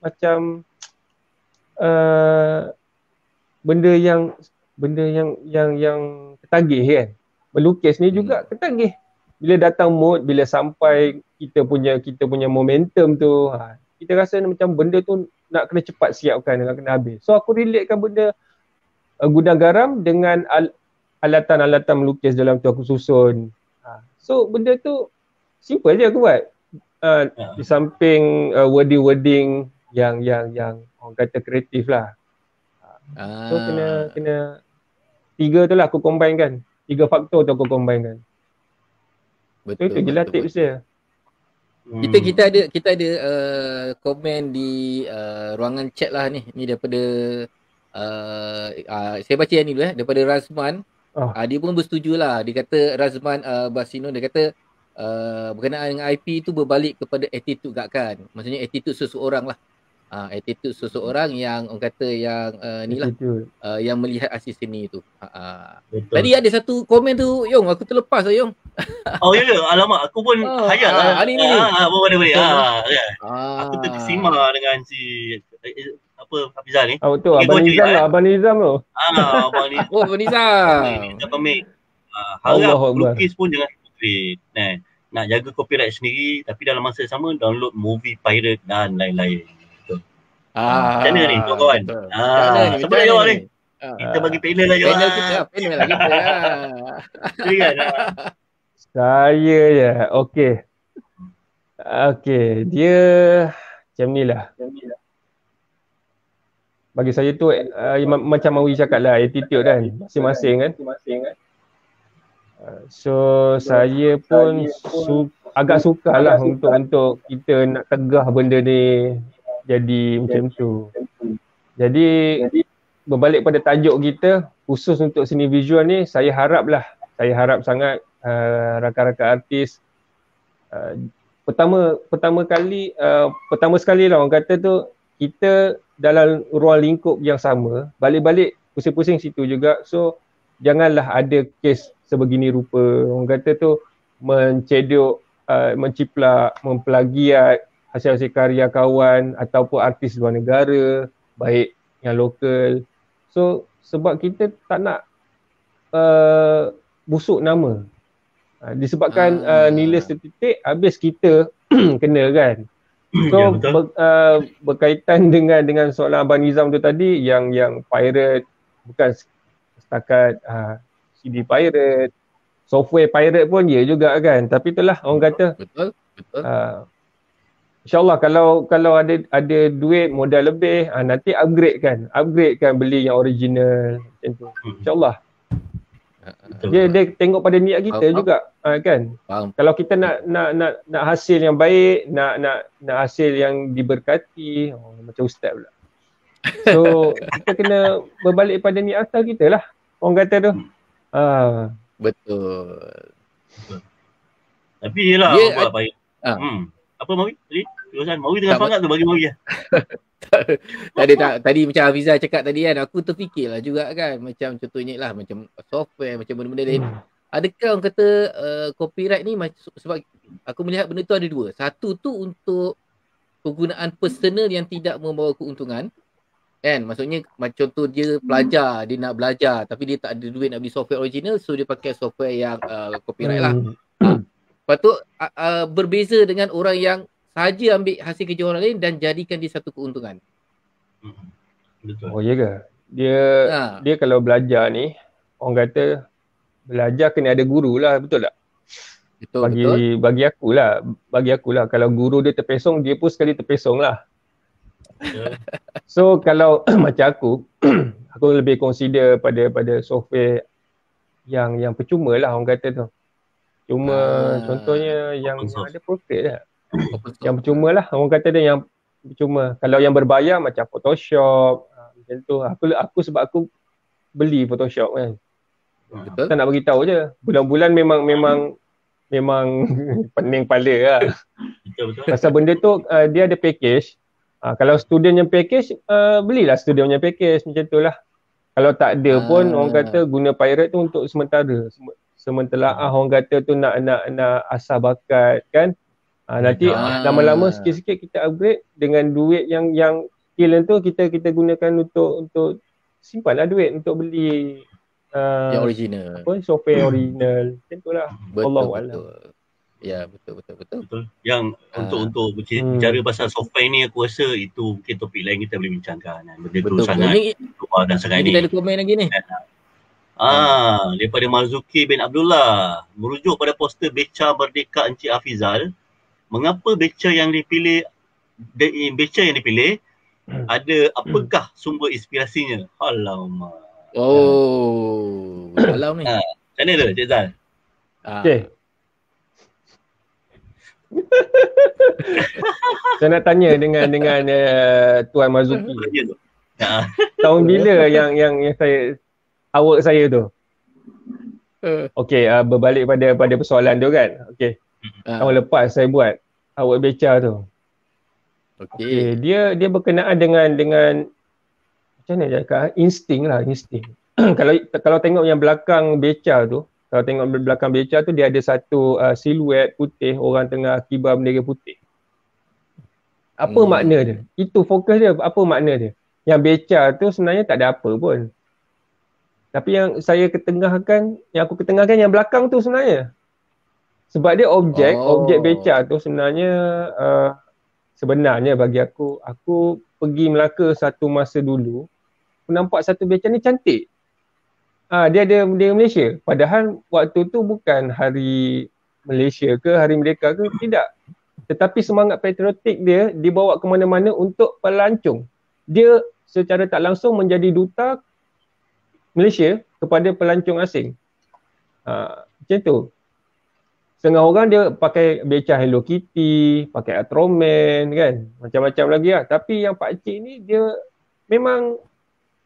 macam benda yang ketagih kan. Melukis ni juga ketagih. Bila datang mood, bila sampai kita punya momentum tu, kita rasa macam benda tu nak kena cepat siapkan, nak kena habis. So aku relatekan benda gudang garam dengan alatan-alatan melukis dalam tu aku susun. So benda tu simple je aku buat. Di samping wording-wording yang orang kata kreatif lah. So kena 3 tu lah aku combine kan. 3 faktor tu aku combine kan. Betul, itu je lah tips dia. Kita ada komen di ruangan chat lah ni. Ni daripada saya baca yang ni dulu daripada Razman. Dia pun bersetuju lah. Dia kata Razman Basino, dia kata berkenaan dengan IP tu berbalik kepada attitude kan. Maksudnya attitude seseorang lah. Attitude seseorang yang orang kata yang ni lah yang melihat hasil seni tu. Tadi ada satu komen tu Yong, aku terlepas lah Yong. Oh ya, alamak aku pun hayal lah. Ni. Boleh. Aku terkesima dengan si Hafizal ni. Betul, Abang Nizam tu. Abang Nizam. Abang Nizam. Kita pemik. Harap lukis pun jangan hypocrite. Nak jaga copyright sendiri tapi dalam masa sama download movie pirate dan lain-lain. Macam mana ni kawan-kawan? Siapa nak jawab ni? Kita bagi panel lah jawab. Panel lah kita lah. Saya je. Okey. Dia macam ni lah. Bagi saya tu macam Mawi cakap lah, attitude kan. Masing-masing kan. So saya pun agak sukar lah untuk kita nak tegah benda ni jadi macam tu. Jadi berbalik pada tajuk kita, khusus untuk seni visual ni, saya harap sangat rakan-rakan artis pertama sekali lah orang kata tu, kita dalam ruang lingkup yang sama, balik-balik pusing-pusing situ juga. So janganlah ada kes sebegini rupa, orang kata tu mencedok, menciplak, memplagiat hasil-hasil karya kawan ataupun artis luar negara, baik yang lokal. So sebab kita tak nak busuk nama. Disebabkan nilai setitik, habis kita kena kan. So berkaitan dengan soalan Abang Nizam tu tadi, yang pirate bukan setakat CD pirate, software pirate pun ya juga kan. Tapi itulah orang kata betul. InsyaAllah kalau ada duit, modal lebih, nanti upgrade kan beli yang original macam tu. InsyaAllah. Dia tengok pada niat kita juga kan. Kalau kita nak hasil yang baik, nak hasil yang diberkati, macam ustaz pula. So kita kena berbalik pada niat asal kita lah, orang kata tu. Betul. Tapi yelah apa baik. Apa Mawi tadi? Mawi dengan semangat tu bagi Mawi lah. Tadi macam Hafizal cakap tadi kan, aku terfikirlah juga kan, macam contohnya lah macam software, macam benda-benda lain. Adakah orang kata copyright ni sebab aku melihat benda tu ada dua. Satu tu untuk penggunaan personal yang tidak membawa keuntungan. Kan, maksudnya macam contoh dia pelajar, dia nak belajar tapi dia tak ada duit nak beli software original, so dia pakai software yang copyright lah. Lepas tu berbeza dengan orang yang sahaja ambil hasil kerja orang lain dan jadikan dia satu keuntungan. Betul. Oh ya ke? Dia kalau belajar ni, orang kata belajar kena ada guru lah, betul tak? Betul. Bagi aku lah kalau guru dia terpesong, dia pun sekali terpesong lah. So kalau macam aku lebih consider pada software yang percuma lah, orang kata tu. Cuma contohnya yang ada profit lah. Yang percuma lah, orang kata dia yang percuma. Kalau yang berbayar macam Photoshop macam tu. Aku sebab aku beli Photoshop kan. Betul. Tak nak beritahu je. Bulan-bulan memang pening kepala lah. Betul. Pasal benda tu dia ada package. Kalau student yang package, belilah student yang package macam tu lah. Kalau tak ada pun orang kata guna pirate tu untuk sementara. Sementara orang kata tu nak asah bakat kan. Nanti lama-lama sikit-sikit kita upgrade dengan duit yang skill tu kita gunakan untuk simpanlah duit untuk beli yang original. Software original. Macam tu lah. Betul. Ya, betul. Yang untuk bicara pasal software ni, aku rasa itu mungkin topik lain kita boleh bincangkan. Benda tu sangat luar dan sangat ni. Kita ada komen lagi ni. Daripada Marzuki bin Abdullah, merujuk pada poster Beca Merdeka Encik Hafizal, mengapa beca yang dipilih ada apakah sumber inspirasinya? Alamak. Alam ni. Macam mana tu Cik Zal? Okay. Saya nak tanya dengan Tuan Marzuki. Tahun bila yang awak saya tu? Okey, berbalik pada persoalan tu kan. Okey. Tahun lepas saya buat awak beca tu. Okey, dia berkenaan dengan macam mana cakap? Insting. Kalau tengok yang belakang beca tu, dia ada satu siluet putih, orang tengah kibar bendera putih. Apa makna dia? Itu fokus dia, apa makna dia? Yang beca tu sebenarnya tak ada apa pun. Tapi yang aku ketengahkan yang belakang tu sebenarnya. Sebab dia objek beca tu sebenarnya bagi aku pergi Melaka satu masa dulu, aku nampak satu beca ni cantik. Dia ada bendera Malaysia. Padahal waktu tu bukan hari Malaysia ke hari Merdeka ke, tidak. Tetapi semangat patriotik dia dibawa ke mana-mana untuk pelancong. Dia secara tak langsung menjadi duta Malaysia kepada pelancong asing. Macam tu. Setengah orang dia pakai beca Hello Kitty, pakai Ultraman kan, macam-macam lagi lah. Tapi yang pakcik ni dia memang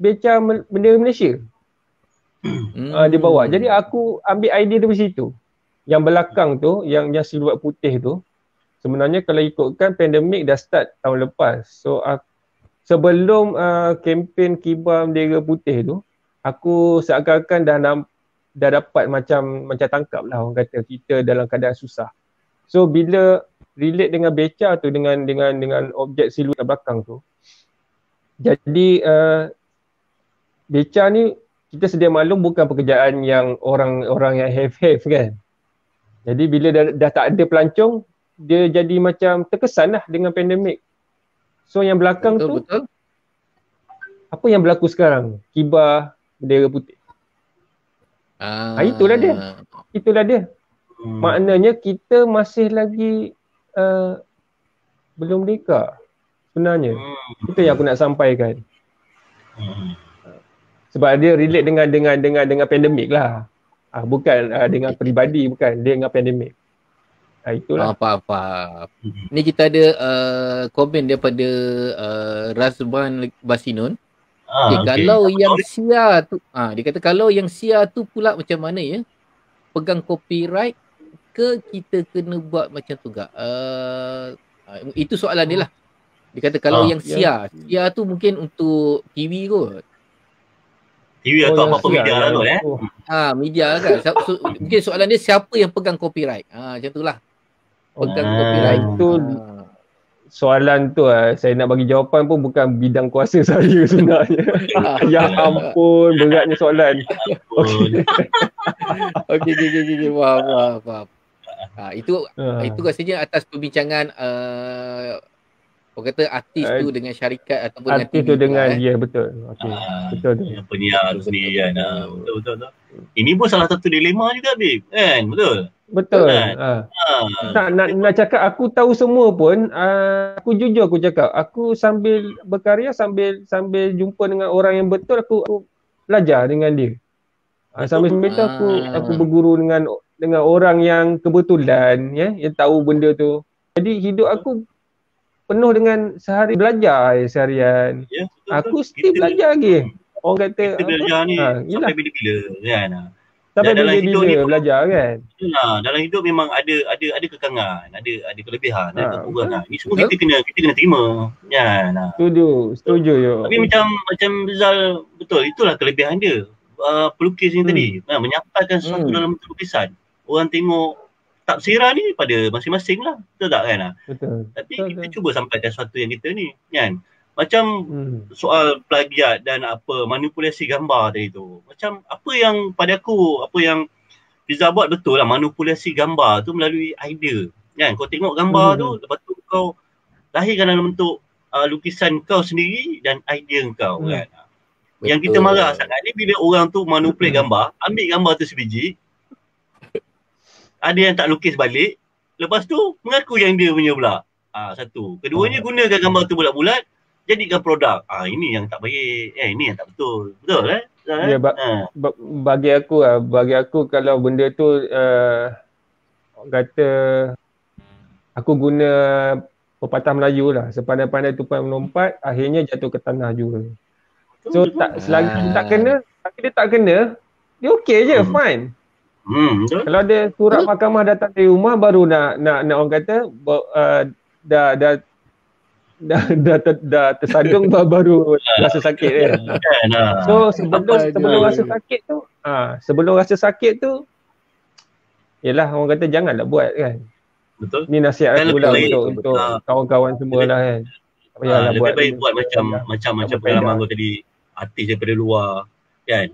beca bendera Malaysia. Dia bawa. Jadi aku ambil idea dari situ. Yang belakang tu, yang siluet putih tu, sebenarnya kalau ikutkan pandemik dah start tahun lepas. So sebelum kempen kibar bendera putih tu, aku seakan-akan dah dapat macam tangkap lah orang kata kita dalam keadaan susah. So bila relate dengan beca tu dengan objek siluet belakang tu, jadi beca ni kita sedia maklum bukan pekerjaan yang orang yang have kan. Jadi bila dah tak ada pelancong, dia jadi macam terkesan lah dengan pandemik. So yang belakang betul. Apa yang berlaku sekarang? Kibar bendera putih. Itulah dia. Maknanya kita masih lagi belum merdeka sebenarnya. Itu yang aku nak sampaikan. Sebab dia relate dengan pandemik lah. Bukan dengan peribadi, bukan. Dia dengan pandemik. Itulah. Apa. Ni kita ada komen daripada Razban Basinun. Kalau yang sia tu, dia kata kalau yang sia tu pula macam mana ya? Pegang copyright ke kita kena buat macam tu gak? Itu soalan dia lah. Dia kata kalau yang sia tu mungkin untuk TV kot. TV atau apa-apa media lah tu media kan. Mungkin soalan dia siapa yang pegang copyright? Macam tu lah. Pegang copyright tu. Soalan tu saya nak bagi jawapan pun bukan bidang kuasa saya sebenarnya. Ya ampun, beratnya soalan. Okey. Faham. Itu rasanya atas perbincangan orang kata artis tu dengan syarikat ataupun artis tu dengan ya betul. Okey. Betul tu. Penyiar sendiri kan. Betul. Ini pun salah satu dilema juga Bib. Kan? Betul. Nak cakap aku tahu semua pun, aku jujur aku cakap, aku sambil berkarya sambil jumpa dengan orang yang betul, aku belajar dengan dia. Sambil tu aku berguru dengan orang yang kebetulan yang tahu benda tu. Jadi hidup aku penuh dengan seharian. Ya, aku still belajar lagi. Orang kata kita belajar ni sampai bila-bila kan. Sampai bila-bila belajar kan. Dalam hidup memang ada kekangan, ada kelebihan, ada kekurangan. Ni semua kita kena terima. Kan. Setuju yo. Tapi macam Rizal betul, itulah kelebihan dia. Pelukis ni tadi, menyampaikan sesuatu dalam bentuk lukisan. Orang tengok tafsiran ni pada masing-masing lah. Betul tak kan? Betul. Tapi kita cuba sampaikan sesuatu yang kita ni kan. Macam soal plagiat dan manipulasi gambar tadi tu. Macam apa yang pada aku, apa yang Fiza buat betul lah, manipulasi gambar tu melalui idea. Kan? Kau tengok gambar tu, lepas tu kau lahirkan dalam bentuk lukisan kau sendiri dan idea kau kan. Betul. Yang kita marah sangat ni bila orang tu manipulate gambar, ambil gambar tu sebiji, ada yang tak lukis balik, lepas tu mengaku yang dia punya pula. Satu. Keduanya gunakan gambar tu bulat-bulat, jadikan produk. Ini yang tak baik. Ini yang tak betul. Betul Ya, bagi aku kalau benda tu kata aku guna pepatah Melayu lah, sepandai-pandai tupai melompat, akhirnya jatuh ke tanah juga. So selagi tak kena, tapi dia tak kena, dia okey je, fine. Kalau ada surat mahkamah datang dari rumah, baru nak orang kata dah tersadung baru rasa sakit kan. So sebelum rasa sakit tu, yalah orang kata janganlah buat kan. Betul. Ni nasihat aku lah untuk kawan-kawan semua lah kan. Lebih baik buat macam pengalaman kau tadi, artis daripada luar kan.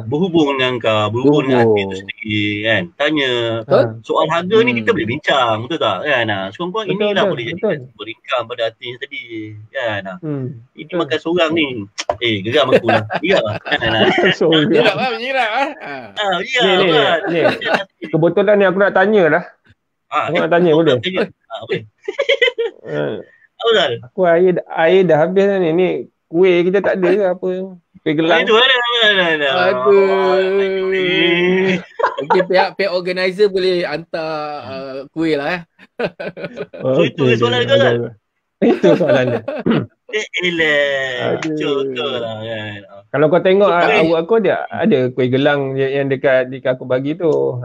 Berhubung dengan kau, berhubung dengan artis tu sendiri kan. Tanya soal harga ni kita boleh bincang, betul tak kan. Sekurang-kurang inilah boleh jadi berincang pada artis tadi kan. Ini makan seorang ni. Geram aku lah. Geram lah. Menyirap lah. Ni. Kebetulan ni aku nak tanya lah. Aku nak tanya boleh? Boleh. Aku air dah habis dah ni. Ni kuih kita tak ada ke apa? Kuih gelang. Itu ada. Aduh. Mungkin pihak organizer boleh hantar kuih lah So itu soalan kau kan? Itu soalan dia. Contohlah kan. Kalau kau tengok awak aku ada kuih gelang yang dekat aku bagi tu.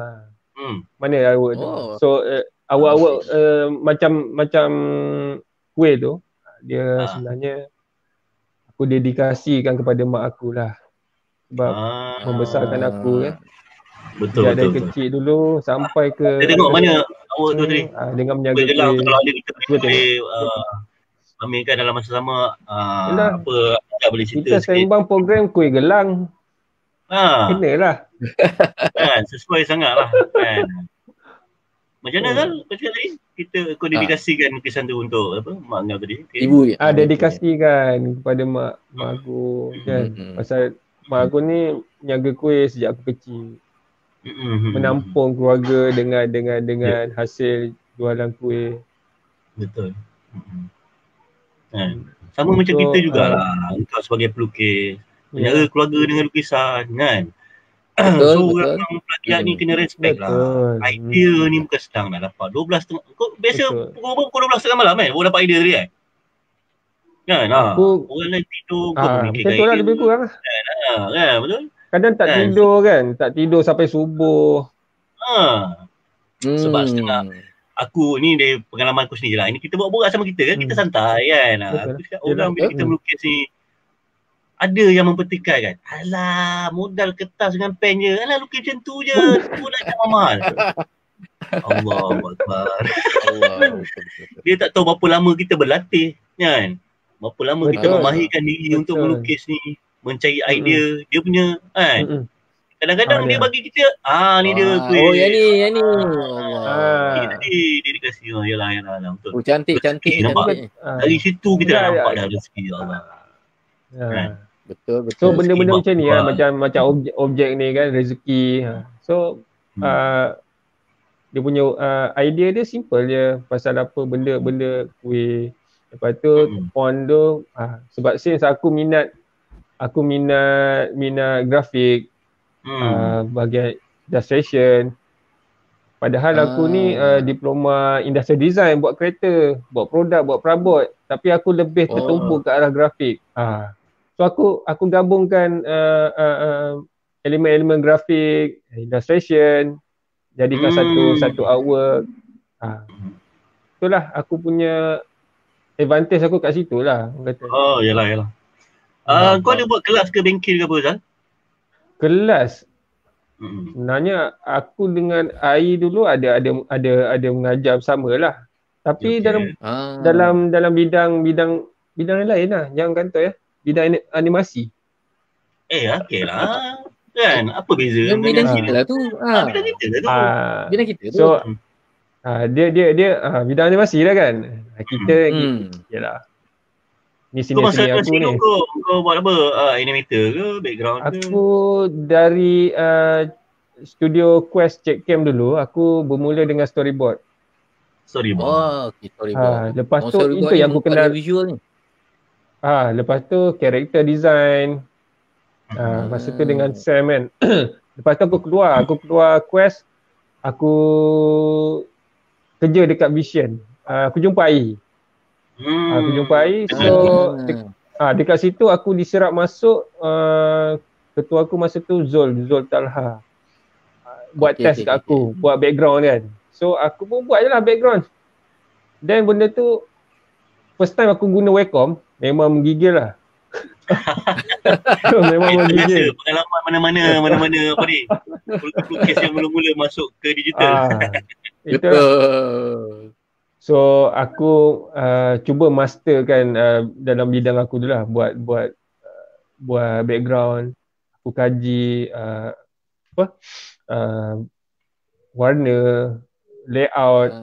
Mana awak tu? So awak macam kuih tu dia sebenarnya aku dedikasikan kepada mak aku lah. Sebab membesarkan aku kan. Betul. Dari kecil dulu sampai ke dia tengok mana awak tu tadi. Dengan menjaga gelang tu, kalau ada kita boleh pamerkan dalam masa sama apa boleh cerita kita seimbang program kuih gelang. Kenalah. Kan sesuai sangatlah kan. Macam mana kan kau cakap tadi kau dedikasikan lukisan tu untuk apa mak kau tadi? Ibu dia. Dedikasikan kepada mak aku kan. Pasal mak aku ni niaga kuih sejak aku kecil. Menampung keluarga dengan hasil jualan kuih. Betul. Sama macam kita jugalah. Engkau sebagai pelukis, menjaga keluarga dengan lukisan kan. So orang pelajar ni kena respect lah. Idea ni bukan sedang nak dapat 12.30. Kau biasa pukul 12.30 malam kan baru dapat idea tadi kan. Kan orang lain tidur kau memikirkan betul lah, lebih kurang lah. Kan betul. Kadang tak tidur kan, tak tidur sampai subuh. Sebab setengah aku ni dari pengalaman aku sendiri lah. Ini kita buat borak sama kita kan, kita santai kan. Aku cakap orang bila kita melukis ni ada yang mempertikaikan kan. Alah, modal kertas dengan pen je. Alah, lukis macam tu je. Tu dah macam mahal. Allahu Akbar. Dia tak tahu berapa lama kita berlatih kan. Berapa lama kita memahirkan diri untuk melukis ni, mencari idea. Dia punya kan. Kadang-kadang dia bagi kita, ni dia kuih. Oh, yang ni. Ini tadi dedikasi. Yalah. Betul. Cantik. Nampak? Dari situ kita dah nampak dah rezeki Allah. Betul. So benda-benda macam ni lah, macam objek ni kan, rezeki. So dia punya idea dia simple je. Pasal apa benda kuih. Lepas tu pon tu sebab since aku minat grafik, bahagian illustration. Padahal aku ni diploma industrial design, buat kereta, buat produk, buat perabot. Tapi aku lebih tertumpu ke arah grafik. So aku gabungkan elemen-elemen grafik, illustration, jadikan satu artwork. Itulah aku punya advantage aku kat situ lah. Yalah. Kau ada buat kelas ke bengkel ke apa Zal? Kelas? Sebenarnya aku dengan Ai dulu ada mengajar bersama lah. Tapi dalam bidang yang lain lah. Jangan kata bidang animasi. Okey lah. Kan? Apa beza? Bidang kita lah tu. Bidang kita tu. So, dia bidang animasi lah kan. Kita yalah. Ni sini aku ni. Kau buat apa? Animator ke? Background ke? Aku dari studio Quest Check Cam dulu, aku bermula dengan storyboard. Storyboard. Lepas tu itu yang aku kenal visual ni. Lepas tu character design. Masa tu dengan Sam kan. Lepas tu aku keluar Quest, aku kerja dekat Vision. aku jumpai. Aku jumpai. So dekat situ aku diserap masuk, ketua aku masa tu Zul Talha. Buat test kat aku, buat background kan. So aku pun buat je lah background. Dan benda tu first time aku guna webcam, memang menggigil lah. Memang menggigil. Pengalaman mana-mana apa ni, lukis yang mula-mula masuk ke digital. Betul. So aku cuba masterkan dalam bidang aku tu lah, buat background. Aku kaji warna, layout,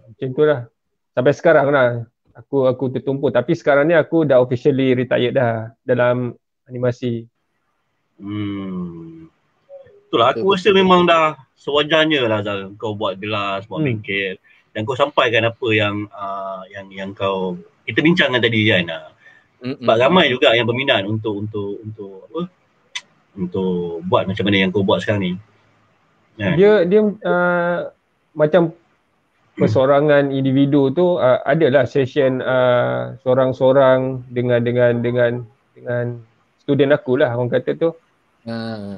macam tu lah. Sampai sekarang lah aku tertumpu. Tapi sekarang ni aku dah officially retired dah dalam animasi. Itulah, aku rasa memang dah sewajarnya lah Zal, kau buat gelas, buat bengkel, dan kau sampaikan apa yang kita bincangkan tadi kan. Sebab ramai juga yang berminat untuk buat macam mana yang kau buat sekarang ni. Dia macam persorangan individu tu, adalah session seorang-seorang dengan student aku lah, orang kata tu.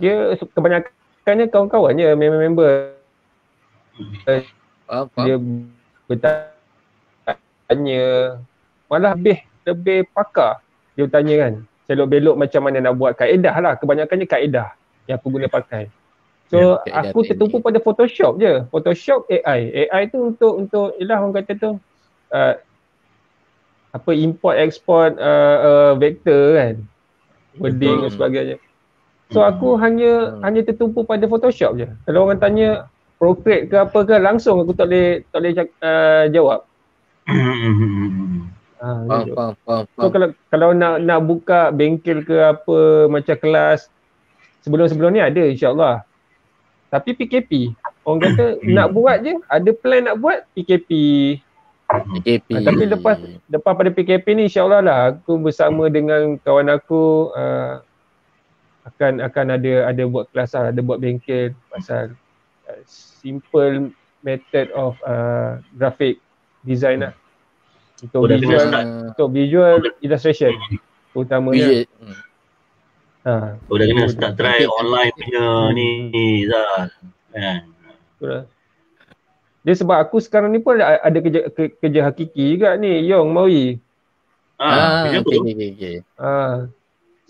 Dia kebanyakannya kawan-kawannya, member. Dia bertanya, malah lebih pakar. Dia bertanya kan, selok-belok macam mana nak buat kaedah lah. Kebanyakannya kaedah yang aku guna pakai. So aku tertumpu pada Photoshop je. Photoshop, AI tu untuk ialah orang kata tu import export vektor kan, wording dan sebagainya. So aku hanya tertumpu pada Photoshop je. Kalau orang tanya Procreate ke apa ke, langsung aku tak boleh jawab. So kalau nak buka bengkel ke apa macam kelas, sebelum ni ada insya-Allah. Tapi PKP, orang kata nak buat je, ada plan nak buat PKP. Tapi lepas pada PKP ni insya-Allah lah aku bersama dengan kawan aku akan ada buat kelas lah, ada buat bengkel pasal simple method of graphic design lah. Untuk visual illustration terutamanya. Dah kena start try online punya ni Zal. Dia sebab aku sekarang ni pun ada kerja hakiki juga ni, Yong Mawi. Okay.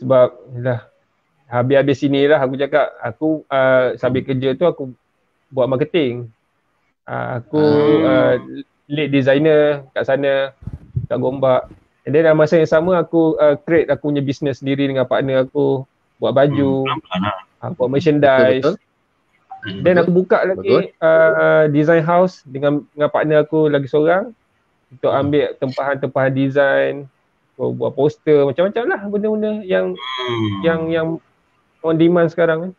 Sebab dah habis sini lah aku cakap, aku sambil kerja tu aku buat marketing. Aku lead designer kat sana, kat Gombak. And then dalam masa yang sama aku create aku punya business sendiri dengan partner aku, buat baju, buat merchandise. Betul. Dan aku buka lagi design house dengan partner aku lagi seorang untuk ambil tempahan design, buat poster, macam-macam lah benda-benda yang on demand sekarang kan.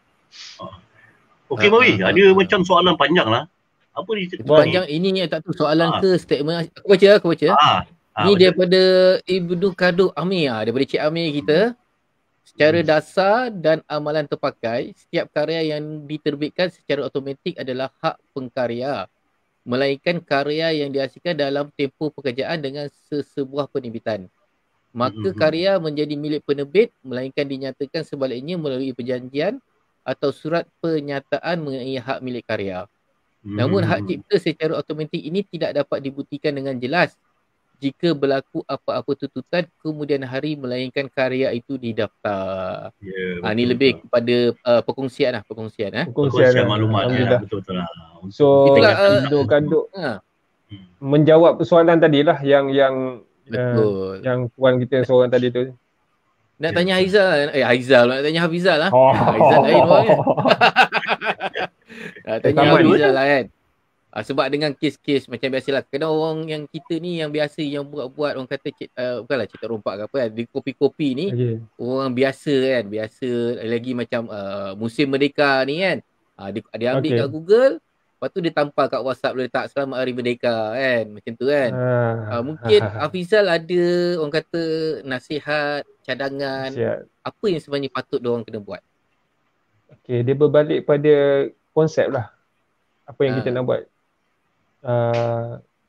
Okey Mawi, ada macam soalan panjang lah. Apa ni? Panjang ini tak tahu soalan ke statement. Aku baca. Ni daripada Ibnu Kaduk Amir, daripada Cik Amir kita. Secara dasar dan amalan terpakai, setiap karya yang diterbitkan secara automatik adalah hak pengkarya, melainkan karya yang dihasilkan dalam tempoh pekerjaan dengan sebuah penerbitan. Maka karya menjadi milik penerbit, melainkan dinyatakan sebaliknya melalui perjanjian atau surat pernyataan mengenai hak milik karya. Namun hak cipta secara automatik ini tidak dapat dibuktikan dengan jelas jika berlaku apa-apa tuntutan kemudian hari melainkan karya itu didaftar. Ini lebih kepada perkongsian maklumat. Betul-betul lah. So kaduk menjawab persoalan tadilah yang yang puan kita seorang tadi tu. Nak tanya Haizal nak tanya Hafizal lah. Haizal lain orang kan. Nak tanya Hafizal lah kan. Sebab dengan kes-kes macam biasalah, kadang orang yang kita ni yang biasa yang buat orang kata bukanlah cerita rompak ke apa kan, di kopi-kopi ni orang biasa kan, biasa lagi macam musim merdeka ni kan, dia ambil kat Google, lepas tu dia tampal kat WhatsApp, dia letak selamat hari merdeka kan, macam tu kan. Mungkin Hafizal ada orang kata nasihat, cadangan, apa yang sebenarnya patut diorang kena buat? Dia berbalik pada konsep lah, apa yang kita nak buat.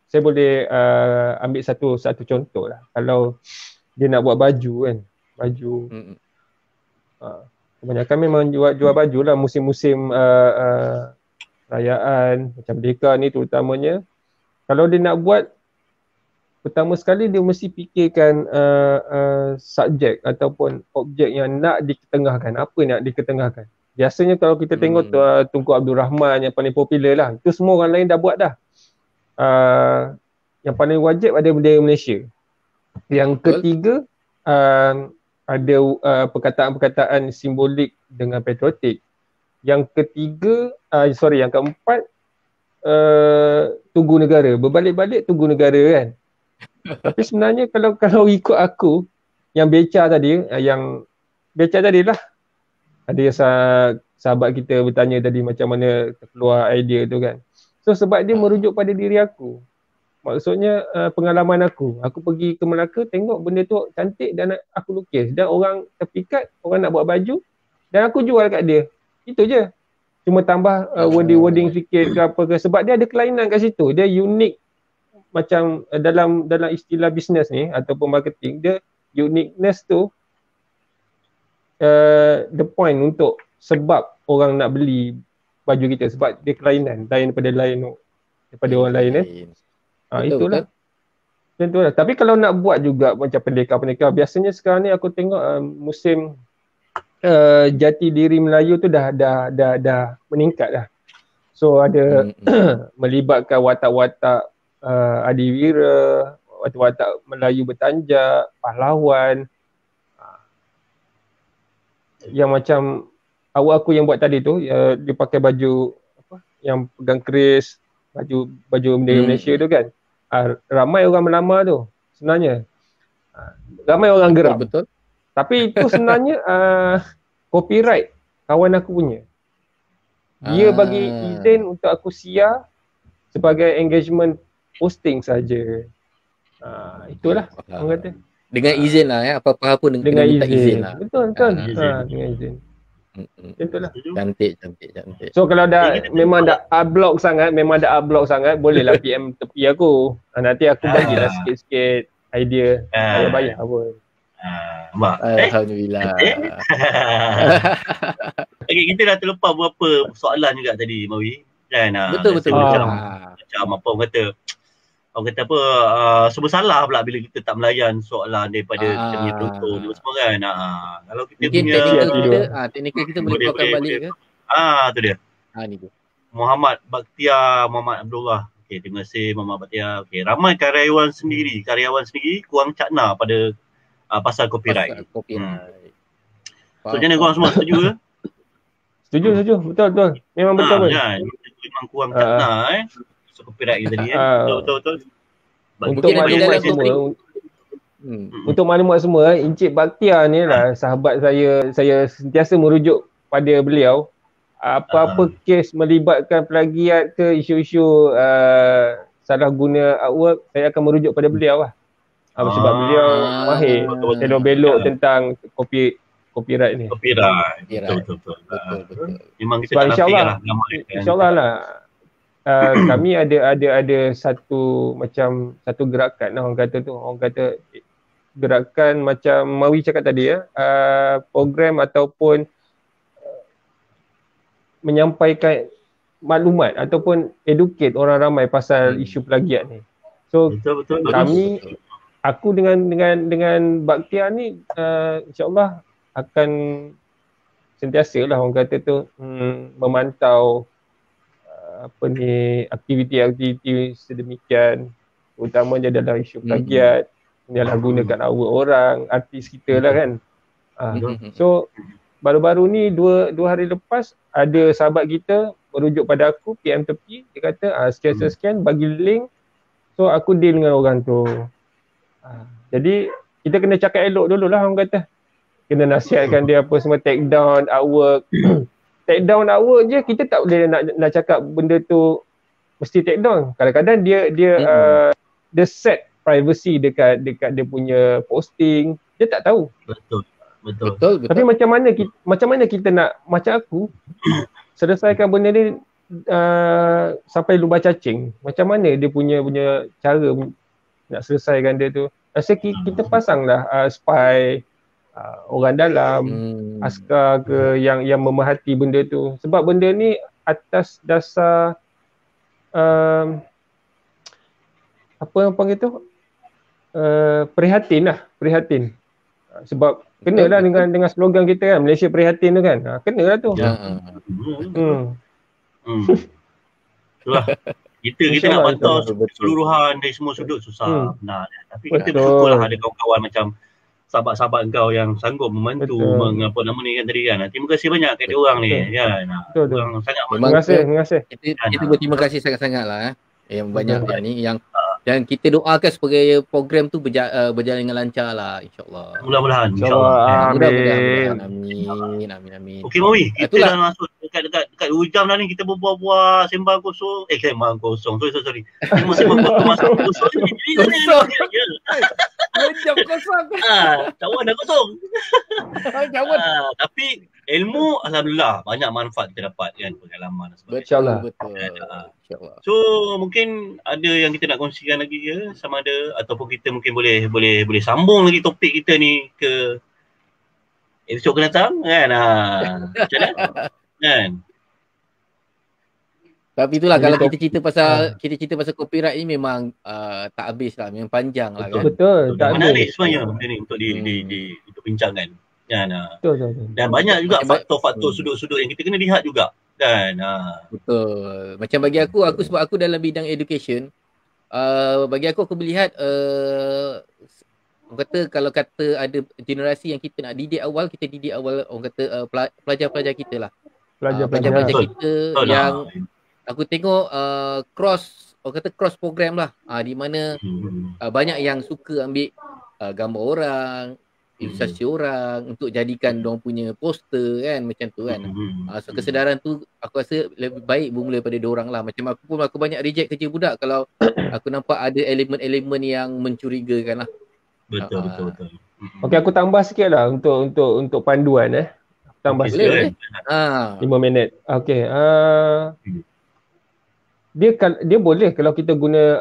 saya boleh ambil satu contoh lah. Kalau dia nak buat baju kan, baju kebanyakan memang jual baju lah musim-musim perayaan macam Merdeka ni terutamanya. Kalau dia nak buat, pertama sekali dia mesti fikirkan subjek ataupun objek yang nak diketengahkan. Apa nak diketengahkan? Biasanya kalau kita tengok Tunku Abdul Rahman yang paling popular lah, itu semua orang lain dah buat dah. Yang paling wajib ada bendera Malaysia. Yang ketiga ada perkataan-perkataan simbolik dengan patriotik. Yang ketiga, yang keempat Tugu Negara. Berbalik-balik Tugu Negara kan. Tapi sebenarnya kalau ikut aku yang beca tadi lah. Ada yang sahabat kita bertanya tadi macam mana terkeluar idea tu kan. So sebab dia merujuk pada diri aku. Maksudnya pengalaman aku. Aku pergi ke Melaka tengok benda tu cantik dan aku lukis. Dan orang terpikat, orang nak buat baju dan aku jual kat dia. Itu je. Cuma tambah wording sikit ke apa ke. Sebab dia ada kelainan kat situ. Dia unik macam dalam istilah bisnes ni ataupun marketing. Dia uniqueness tu the point untuk sebab orang nak beli baju kita. Sebab dia kelainan lain daripada orang lain kan. Itulah. Tentulah. Tapi kalau nak buat juga macam pendekar-pendekar, biasanya sekarang ni aku tengok musim jati diri Melayu tu dah meningkat dah. So ada melibatkan watak-watak adiwira, watak-watak Melayu bertanjak, pahlawan. Yang macam awak aku yang buat tadi tu, dia pakai baju apa yang pegang keris, baju bendera Malaysia tu kan. Ramai orang melamar tu sebenarnya. Ramai orang geram. Betul. Tapi itu sebenarnya copyright kawan aku punya. Dia bagi izin untuk aku share sebagai engagement posting saja. Itulah orang kata. Dengan izin lah ya, apa-apa pun dengan izin lah. Betul. Dengan izin. Itulah. Cantik. So kalau memang dah upload sangat, bolehlah PM tepi aku. Nanti aku bagilah sikit-sikit idea. Bayar pun. Alhamdulillah. Okay, kita dah terlepas beberapa soalan juga tadi Mawi. Kan? Betul. Macam apa orang kata apa serba salah pula bila kita tak melayan soalan daripada kita punya penonton semua kan. Kalau kita mungkin punya teknikal kita boleh keluarkan balik ke? Tu dia. Ni tu. Muhammad Bakhtiar, Muhammad Abdullah. Okey, terima kasih Muhammad Bakhtiar. Okey, ramai karyawan sendiri kurang cakna pada pasal copyright. So macam mana korang semua setuju ke? Setuju. Betul. Memang betul. Kan? Memang kurang cakna copyright kita ni betul. Untuk maklumat semua, untuk maklumat semua, Encik Bakhtiar ni lah sahabat saya sentiasa merujuk pada beliau. Apa-apa kes melibatkan plagiat ke isu-isu salah guna artwork, saya akan merujuk pada beliau lah. Sebab beliau mahir belok tentang copyright ni. Copyright. Betul. Memang kita nak fikirlah. InsyaAllah lah. Kami ada satu gerakan orang kata gerakan macam Mawi cakap tadi program ataupun menyampaikan maklumat ataupun educate orang ramai pasal isu plagiat ni. So betul. Aku dengan Bakhtiar ni insyaAllah akan sentiasa lah orang kata tu memantau aktiviti sedemikian, terutamanya dalam isu plagiat, ialah gunakan artwork orang, artis kita lah kan. So baru-baru ni dua hari lepas ada sahabat kita merujuk pada aku, PM tepi, dia kata sekian bagi link. So aku deal dengan orang tu. Jadi kita kena cakap elok dulu lah orang kata. Kena nasihatkan dia apa semua, take down artwork. Take down artwork je, kita tak boleh nak cakap benda tu mesti take down. Kadang-kadang dia set privacy dekat dia punya posting, dia tak tahu. Betul. Tapi macam mana kita nak, macam aku selesaikan benda ni sampai lubang cacing, macam mana dia punya cara nak selesaikan dia tu. Rasa kita pasang dah spy, orang dalam, askar ke yang memerhati benda tu. Sebab benda ni atas dasar apa yang panggil tu, prihatin. Sebab kena lah dengan slogan kita kan, Malaysia prihatin tu kan. Kena lah tu. Itulah. Kita nak pantau keseluruhan dari semua sudut susah. Tapi kita bersyukurlah ada kawan-kawan macam sahabat-sahabat kau yang sanggup membantu mengapa nama ni kan tadi kan. Terima kasih banyak kat dia orang ni kan. Orang sangat terima kasih. Kita berterima kasih sangat-sangat lah yang banyak yang ni yang kita doakan supaya program tu berjalan dengan lancar lah, insyaAllah. Mudah-mudahan. Amin. Okey Mawi, kita dah masuk dekat 2 jam dah ni, kita berbual-bual sembang kosong. Sembang kosong. Sorry. Sembang kosong. Kosong. 2 jam kosong. Cawan dah kosong. Tapi ilmu alhamdulillah banyak manfaat kita dapat kan, pengalaman dan sebagainya. Betul. So mungkin ada yang kita nak kongsikan lagi ke sama ada, ataupun kita mungkin boleh sambung lagi topik kita ni ke episod akan datang kan. Macam mana? Kan? Tapi itulah kalau kita cerita pasal copyright ni memang tak habis lah, memang panjang lah kan. Betul. Tak menarik sebenarnya benda ni untuk dibincangkan. Kan? Betul. Dan banyak juga faktor-faktor sudut-sudut yang kita kena lihat juga. Kan? Betul. Macam bagi aku sebab aku dalam bidang education, bagi aku melihat orang kata kalau kata ada generasi yang kita nak didik awal, kita didik awal orang kata pelajar-pelajar kita lah. Pelajar-pelajar kita yang aku tengok cross program lah, di mana banyak yang suka ambil gambar orang, ilustrasi orang untuk jadikan diorang punya poster kan, macam tu kan. So kesedaran tu aku rasa lebih baik bermula daripada diorang lah. Macam aku banyak reject kerja budak kalau aku nampak ada elemen-elemen yang mencurigakan lah. Betul. Okey, aku tambah sikit lah untuk panduan tambah sikit. 5 minit. Okey. Dia boleh kalau kita guna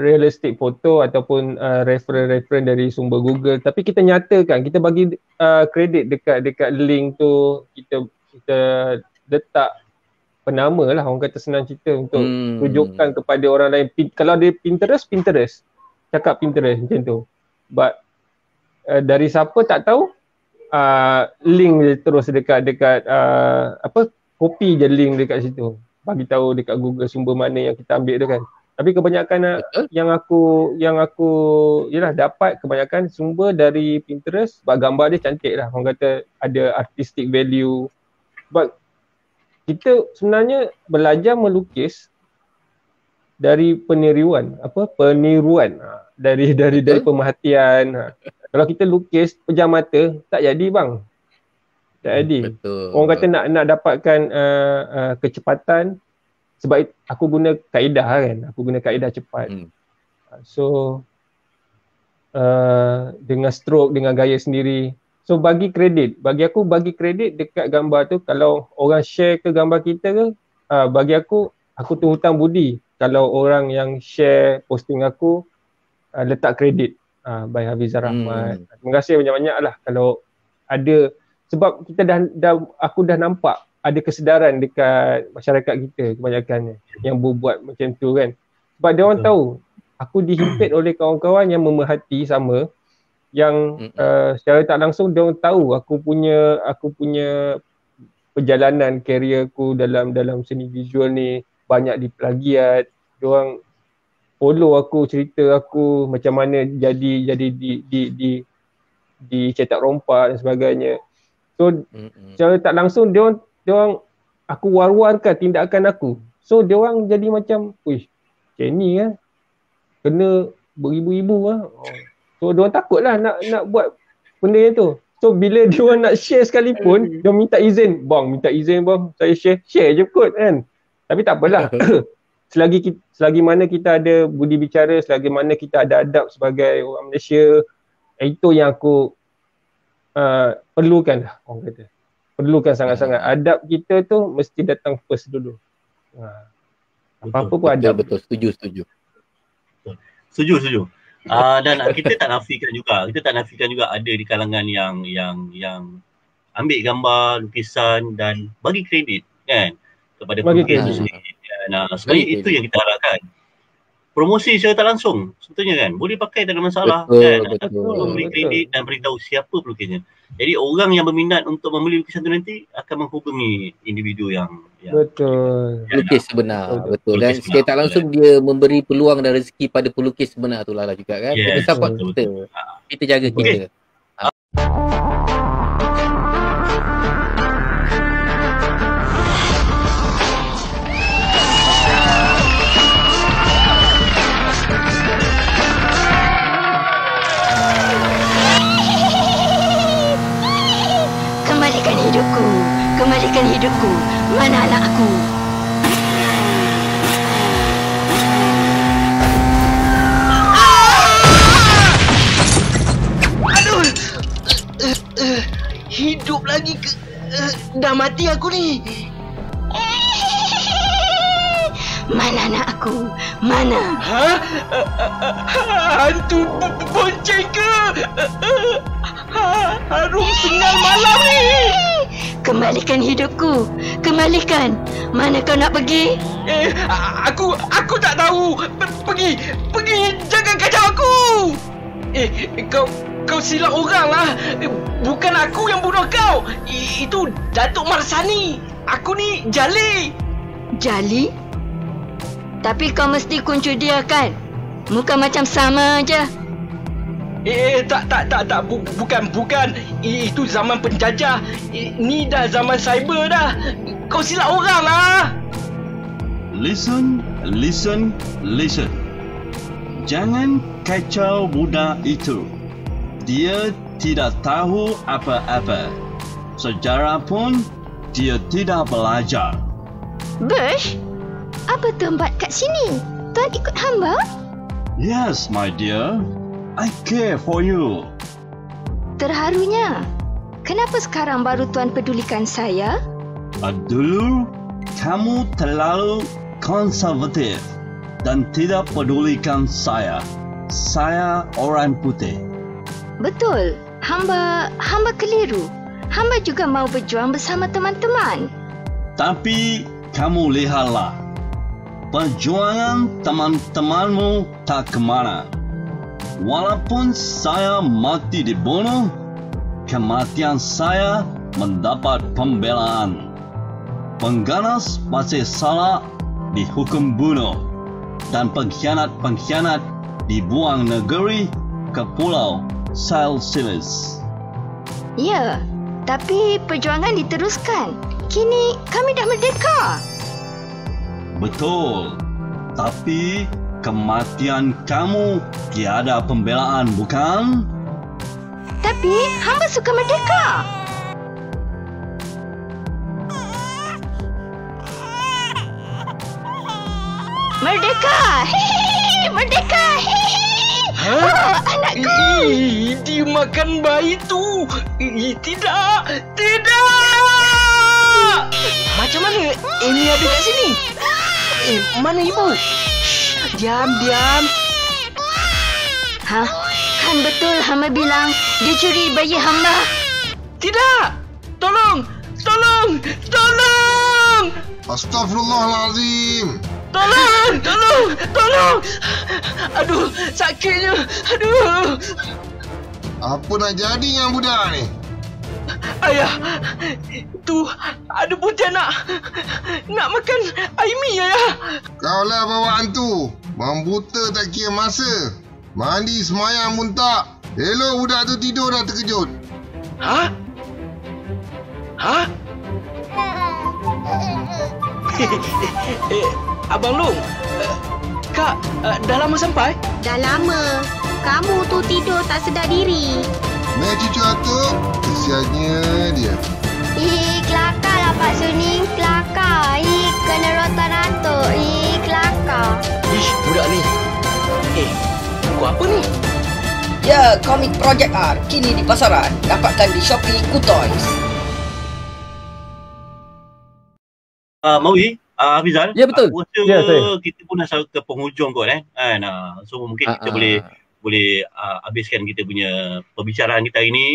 realistic foto ataupun reference dari sumber Google, tapi kita nyatakan, kita bagi kredit dekat link tu, kita letak penama lah, orang kata senang cerita, untuk tunjukkan kepada orang lain. Kalau dia Pinterest, cakap Pinterest macam tu. But dari siapa tak tahu, link je terus dekat copy je link dekat situ, bagi tahu dekat Google sumber mana yang kita ambil tu kan. Tapi kebanyakan yang aku yalah dapat kebanyakan sumber dari Pinterest, sebab gambar dia cantik lah, orang kata ada artistic value. Sebab kita sebenarnya belajar melukis dari peniruan dari pemerhatian. Kalau kita lukis pejam mata, tak jadi bang. Tak jadi. Betul. Orang kata nak dapatkan kecepatan, sebab aku guna kaedah kan. Aku guna kaedah cepat. So dengan stroke, dengan gaya sendiri. So bagi aku bagi kredit dekat gambar tu. Kalau orang share ke gambar kita ke, bagi aku tu hutang budi kalau orang yang share posting aku letak kredit by Hafizah Rahmat. Terima kasih banyak-banyak lah kalau ada. Sebab kita aku dah nampak ada kesedaran dekat masyarakat kita kebanyakan yang berbuat macam tu kan. Sebab dia orang tahu aku dihimpit oleh kawan-kawan yang memerhati sama, yang secara tak langsung dia orang tahu aku punya perjalanan karier aku dalam seni visual ni banyak diplagiat. Dia orang follow aku, cerita aku macam mana jadi di cetak rompak dan sebagainya. So secara tak langsung dia orang aku war-warkan tindakan aku. So dia orang jadi macam, "Uish, macam ni kena beribu-ibu So dia orang takutlah nak buat benda yang tu. So bila dia orang nak share sekalipun, dia minta izin, bang, saya share je kot kan. Tapi tak apalah. selagi mana kita ada budi bicara, selagi mana kita ada adab sebagai orang Malaysia, itu yang aku perlukan lah, orang kata. Perlukan sangat-sangat. Adab kita tu mesti datang first dulu. Apa-apa pun ada. Betul. Setuju. Dan kita tak nafikan juga ada di kalangan yang ambil gambar, lukisan dan bagi kredit kan kepada pelukis itu sendiri. Sebenarnya itu yang kita harapkan. Promosi secara tak langsung sebetulnya kan boleh pakai, tak ada masalah. Betul. Beri kredit dan beritahu siapa pelukisnya. Jadi orang yang berminat untuk membeli lukisan itu nanti akan menghubungi individu yang betul. Pelukis sebenar. Betul. Dan secara tak langsung dia memberi peluang dan rezeki pada pelukis sebenar tu lah juga kan. Kita support kita jaga kita. Kembalikan hidupku. Mana anak aku? Aduh! Hidup lagi ke? Dah mati aku ni. Mana anak aku? Mana? Hantu bonceng ke? Harum tengah malam ni. Kembalikan hidupku. Kembalikan. Mana kau nak pergi? Aku tak tahu. Pergi. Jangan kacau aku. Kau silap orang lah. Bukan aku yang bunuh kau. Itu Datuk Marsani. Aku ni Jali. Jali? Tapi kau mesti kunci dia kan? Muka macam sama aja. Tak. Bukan. Itu zaman penjajah. Ni dah zaman cyber dah. Kau silap orang lah. Listen. Jangan kacau budak itu. Dia tidak tahu apa-apa. Sejarah pun dia tidak belajar. Bush? Apa tempat kat sini? Tuan ikut hamba? Yes, my dear. I care for you. Terharunya. Kenapa sekarang baru tuan pedulikan saya? Dulu, kamu terlalu konservatif dan tidak pedulikan saya. Saya orang putih. Betul. Hamba keliru. Hamba juga mau berjuang bersama teman-teman. Tapi kamu lihatlah. Perjuangan teman-temanmu tak kemana. Walaupun saya mati dibunuh, kematian saya mendapat pembelaan. Pengganas masih salah dihukum bunuh dan pengkhianat dibuang negeri ke Pulau Celsius. Ya, tapi perjuangan diteruskan. Kini kami dah merdeka. Betul. Tapi kematian kamu tiada pembelaan, bukan? Tapi hamba suka merdeka. Merdeka! Merdeka! Oh, anakku! Dia makan bayi tu. Tidak! Macam mana Amy ada kat sini? Mana ibu? Diam. Kan betul hamba bilang dia curi bayi hamba. Tidak! Tolong! Astaghfirullahalazim. Tolong! Aduh, sakitnya. Aduh. Apa nak jadi dengan budak ni? Ayah, tu ada putih nak makan Aimi, ayah. Kau lah bawa hantu. Membuta tak kira masa. Mandi semayang pun tak. Elok budak tu tidur dah terkejut. Hah? Abang Long, Kak, dah lama sampai? Dah lama. Kamu tu tidur tak sedar diri. Meh cucu atuk, kesiannya dia. Kelakar lah Pak Suning, kelakar. Kena rotan atuk. Kelakar. Ish, budak ni. Buku apa ni? Ya, komik Project R kini di pasaran. Dapatkan di Shopee Kutoys. Mawi, Hafizal, Ya, betul. aku rasa Ya, saya. kita pun dah ke penghujung kot kan. So mungkin kita boleh habiskan kita punya perbicaraan kita hari ni,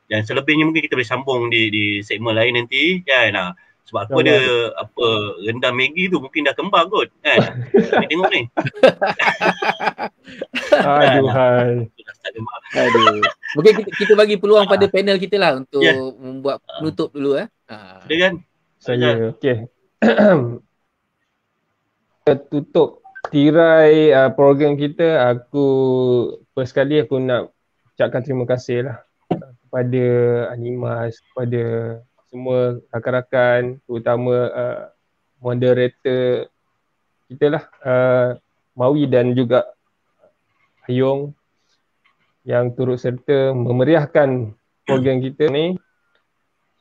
dan selebihnya mungkin kita boleh sambung di segmen lain nanti kan. Sebab aku ada rendam Maggi tu mungkin dah kembang kot kan. Tengok ni. Aduhai. Aduh. Mungkin kita bagi peluang pada panel kita lah untuk membuat penutup dulu Ada kan? Saya okey. Tutup tirai program kita, first kali aku nak ucapkan terima kasih lah kepada Animas, kepada semua rakan-rakan, terutama moderator kita lah, Mawi dan juga Ayong yang turut serta memeriahkan program kita ni.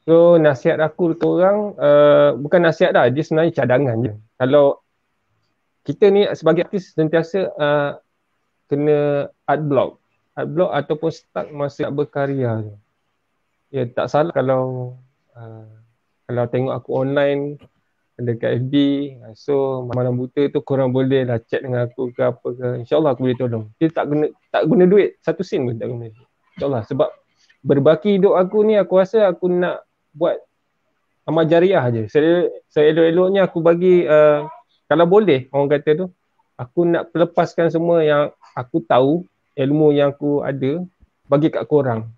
So nasihat aku ke orang, bukan nasihat dah, dia sebenarnya cadangan je. Kalau kita ni sebagai artis sentiasa kena art block ataupun stuck masa nak berkarya. Ya, tak salah kalau tengok aku online dekat FB, so malam buta tu korang boleh lah chat dengan aku ke apa ke, insyaAllah aku boleh tolong. Kita tak guna duit, satu sen pun tak guna, insyaAllah. Sebab berbaki hidup aku ni, aku rasa aku nak buat amal jariah je. Seelok-eloknya aku bagi, kalau boleh orang kata tu, aku nak lepaskan semua yang aku tahu, ilmu yang aku ada, bagi kat korang.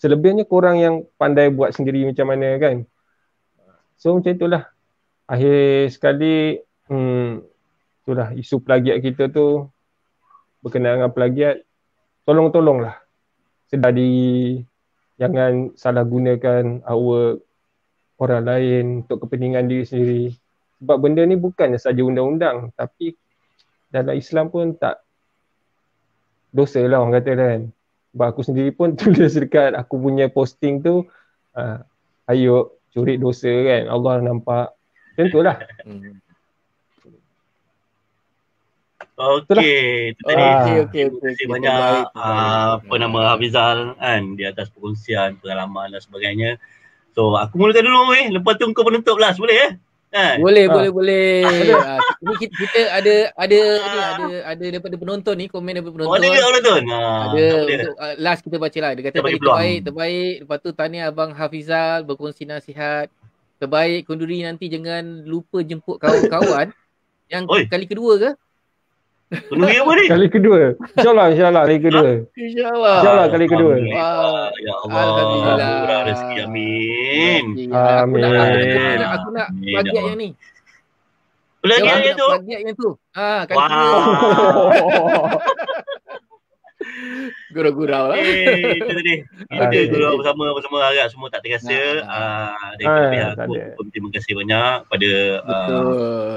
Selebihnya korang yang pandai buat sendiri macam mana kan. So macam itulah. Akhir sekali, itulah isu plagiat kita tu, berkenaan dengan plagiat, tolong-tolonglah sedar diri, jangan salah gunakan artwork orang lain untuk kepentingan diri sendiri. Sebab benda ni bukannya saja undang-undang, tapi dalam Islam pun tak dosa lah orang kata kan. Sebab aku sendiri pun tulis dekat aku punya posting tu, ayo curi dosa kan, Allah nampak. Macam tu lah. Okey, itu tadi. Terima kasih banyak Hafizal kan, di atas perkongsian pengalaman dan sebagainya. So aku mulakan dulu lepas tu kau penutup last, boleh kan? Boleh. Ini kita ada daripada penonton ni, komen daripada penonton. Ada penonton. Ada untuk last kita baca lah. Dia kata tadi terbaik. Lepas tu tahniah Abang Hafizal berkongsi nasihat. Terbaik, kunduri nanti jangan lupa jemput kawan-kawan yang kali kedua ke? Kunduri apa ni? Kali kedua. InsyaAllah kali kedua. InsyaAllah kali kedua. Ya Allah. Alhamdulillah. Murah rezeki, amin. Amin. Aku nak plagiat yang ni. Plagiat yang tu? Plagiat yang tu. Kali kedua. Gurau-gurau lah. Itu tadi. Kita gurau bersama harap semua tak terasa. Dari pihak aku, terima kasih banyak pada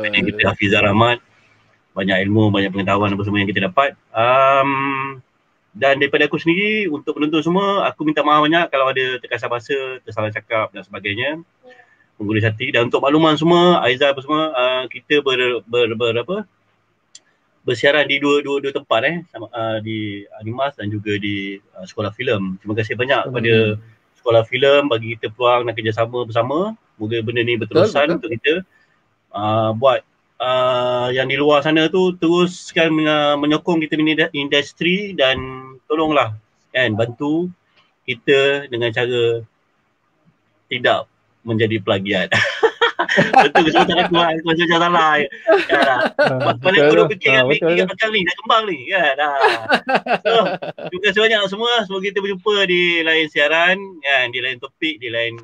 panel kita Hafizal Rahmat. Banyak ilmu, banyak pengetahuan apa semua yang kita dapat. Dan daripada aku sendiri, untuk penonton semua, aku minta maaf banyak kalau ada terkasar bahasa, tersalah cakap dan sebagainya. Menggurus hati. Dan untuk makluman semua, Aizal apa semua, kita bersiaran di dua tempat di Animas dan juga di Sekolah Filem. Terima kasih banyak kepada Sekolah Filem bagi kita peluang nak kerjasama bersama. Moga benda ni berterusan untuk kita buat yang di luar sana tu teruskan menyokong kita punya industri, dan tolonglah kan bantu kita dengan cara tidak menjadi plagiat. Betul ke sebenarnya aku macam salah. Mana aku dah fikir kat belakang ni dah kembang ni kan. So, terima kasih banyak semua. Semoga kita berjumpa di lain siaran kan, di lain topik, di lain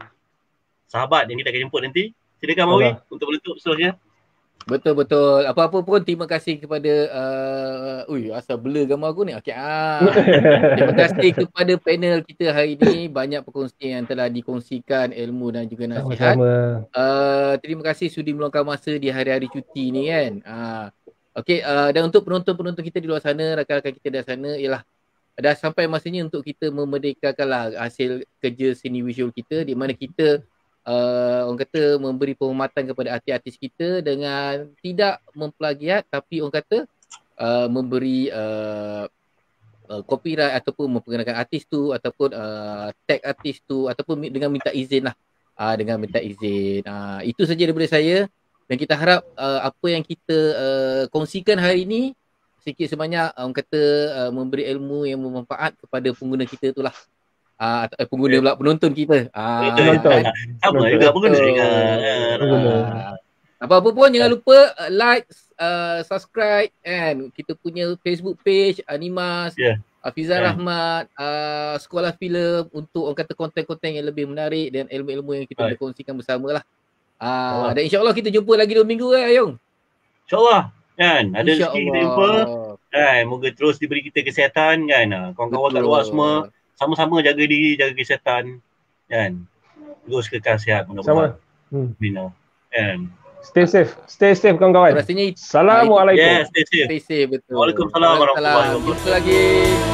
sahabat yang kita akan jemput nanti. Silakan Mawi untuk menutup seterusnya. Betul. Apa-apa pun terima kasih kepada asal blur gambar aku ni. Okey. Terima kasih kepada panel kita hari ini, banyak perkongsian yang telah dikongsikan, ilmu dan juga nasihat. Terima kasih sudi meluangkan masa di hari-hari cuti ni kan. Okey, dan untuk penonton-penonton kita di luar sana, rakan-rakan kita di sana, ialah dah sampai masanya untuk kita memerdekakanlah hasil kerja seni visual kita, di mana kita orang kata memberi penghormatan kepada artis-artis kita dengan tidak memplagiat, tapi orang kata memberi copyright ataupun memperkenalkan artis tu ataupun tag artis tu ataupun dengan minta izin lah. Dengan minta izin. Itu saja daripada saya. Dan kita harap apa yang kita kongsikan hari ini sikit sebanyak orang kata memberi ilmu yang bermanfaat kepada pengguna kita tu lah. Pengguna pula, penonton kita. Penonton. Sama juga pengguna juga. Apa-apa pun jangan lupa like, subscribe kan. Kita punya Facebook page Animas, Hafizah Rahmat, Sekolah Filem untuk orang kata konten-konten yang lebih menarik dan ilmu-ilmu yang kita boleh kongsikan bersama lah. Dan insyaAllah kita jumpa lagi 2 minggu kan Ayung? InsyaAllah kan. Ada rezeki kita jumpa. Kan, moga terus diberi kita kesihatan kan. Kawan-kawan kat luar semua sama-sama jaga diri, jaga kesihatan kan. Terus kekal sihat mudah-mudahan. Bina. Kan. Stay safe kawan-kawan. Rasanya Assalamualaikum. Stay safe. Stay safe, betul. Waalaikumsalam warahmatullahi wabarakatuh. Jumpa lagi.